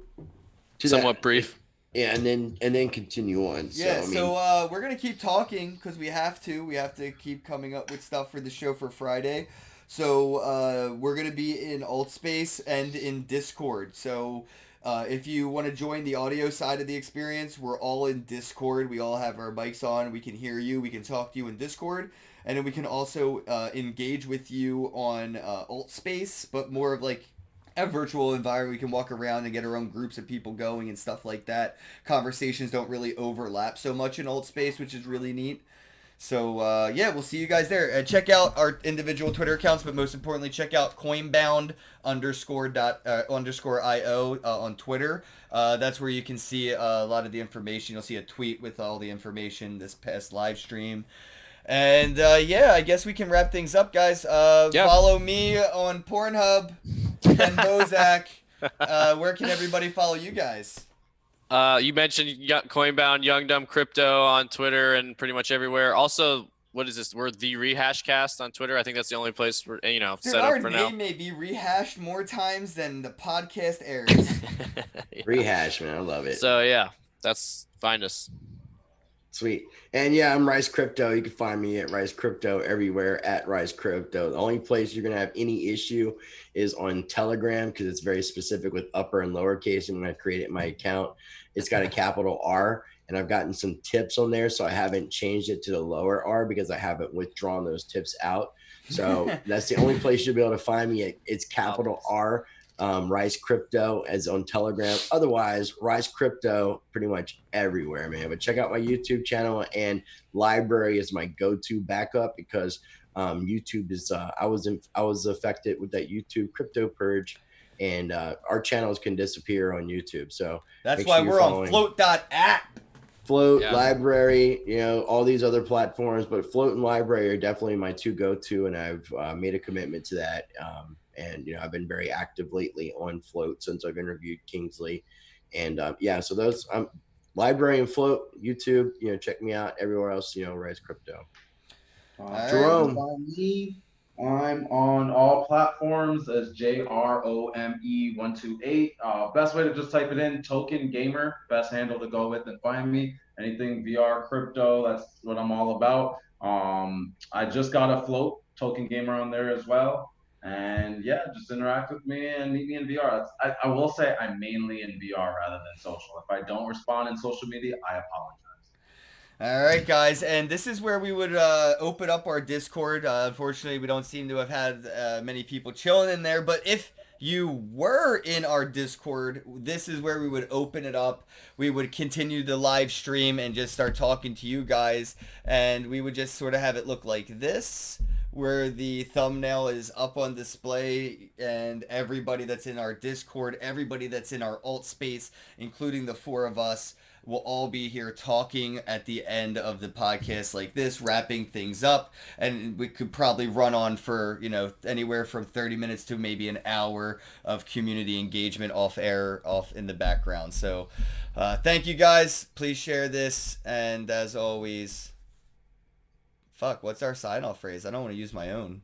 Speaker 4: to
Speaker 2: Somewhat
Speaker 4: that.
Speaker 2: brief.
Speaker 4: Yeah, and then continue on.
Speaker 1: Yeah,
Speaker 4: So, I mean,
Speaker 1: so we're gonna keep talking because we have to. We have to keep coming up with stuff for the show for Friday. So we're gonna be in Alt Space and in Discord. So if you want to join the audio side of the experience, we're all in Discord. We all have our mics on. We can hear you. We can talk to you in Discord, and then we can also engage with you on Alt Space, but more of like a virtual environment. We can walk around and get our own groups of people going and stuff like that. Conversations don't really overlap so much in Alt Space, which is really neat. So yeah, we'll see you guys there. Check out our individual Twitter accounts, but most importantly, check out Coinbound underscore io on Twitter. That's where you can see a lot of the information. You'll see a tweet with all the information this past live stream. And yeah, I guess we can wrap things up, guys.
Speaker 2: Yeah.
Speaker 1: Follow me on Pornhub, Ken Bozak. Where can everybody follow you guys?
Speaker 2: You mentioned Coinbound, Young Dumb Crypto on Twitter and pretty much everywhere. Also, what is this? We're the ReHashcast on Twitter. I think that's the only place we're
Speaker 1: Dude,
Speaker 2: set
Speaker 1: our
Speaker 2: up for
Speaker 1: name
Speaker 2: now.
Speaker 1: may be rehashed more times than the podcast airs.
Speaker 2: Yeah.
Speaker 4: rehash, man. I love it.
Speaker 2: So yeah, find us.
Speaker 4: Sweet. And yeah, I'm Rise Crypto. You can find me at Rise Crypto everywhere at Rise Crypto. The only place you're going to have any issue is on Telegram because it's very specific with upper and lowercase. And when I created my account, it's got a capital R. And I've gotten some tips on there. So I haven't changed it to the lower R because I haven't withdrawn those tips out. So that's the only place you'll be able to find me. It's capital R. Rise Crypto as on Telegram. Otherwise, Rise Crypto pretty much everywhere, man. But check out my YouTube channel, and Library is my go-to backup because YouTube is. I was affected with that YouTube crypto purge, and our channels can disappear on YouTube. So
Speaker 1: that's
Speaker 4: make
Speaker 1: why
Speaker 4: sure you're
Speaker 1: we're on
Speaker 4: following
Speaker 1: float.app.
Speaker 4: Float,
Speaker 2: Yeah.
Speaker 4: Library, all these other platforms, but Float and Library are definitely my two go-to, and I've made a commitment to that. And I've been very active lately on Float since I've interviewed Kingsley, and yeah, so those Library and Float, YouTube, check me out. Everywhere else, Rise Crypto. Jerome.
Speaker 3: Find me. I'm on all platforms as JROME128. Best way to just type it in, Token Gamer, best handle to go with and find me. Anything VR, crypto, that's what I'm all about. I just got a Float Token Gamer on there as well. And yeah, just interact with me and meet me in VR. I will say I'm mainly in VR rather than social. If I don't respond in social media, I apologize.
Speaker 1: All right, guys, and this is where we would open up our Discord. Unfortunately, we don't seem to have had many people chilling in there, but if you were in our Discord, this is where we would open it up. We would continue the live stream and just start talking to you guys, and we would just sort of have it look like this, where the thumbnail is up on display, and everybody that's in our Discord, everybody that's in our alt space, including the four of us, we'll all be here talking at the end of the podcast like this, wrapping things up, and we could probably run on for, anywhere from 30 minutes to maybe an hour of community engagement off air, off in the background. So thank you guys. Please share this, and as always, what's our sign-off phrase? I don't want to use my own.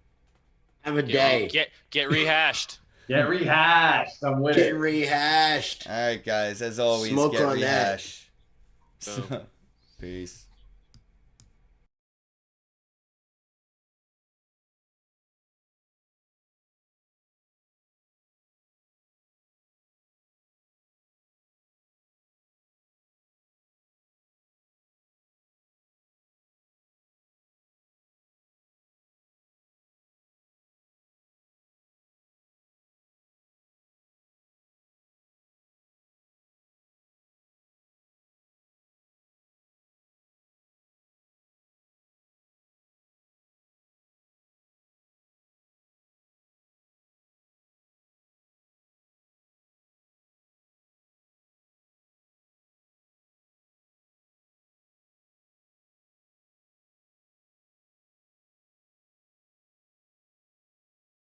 Speaker 4: Have a day.
Speaker 2: Get rehashed.
Speaker 3: Get rehashed. I'm with
Speaker 4: Get
Speaker 3: it.
Speaker 4: rehashed.
Speaker 1: All right, guys. As always,
Speaker 4: Smoke
Speaker 1: get
Speaker 4: on that.
Speaker 1: rehashed. Peace.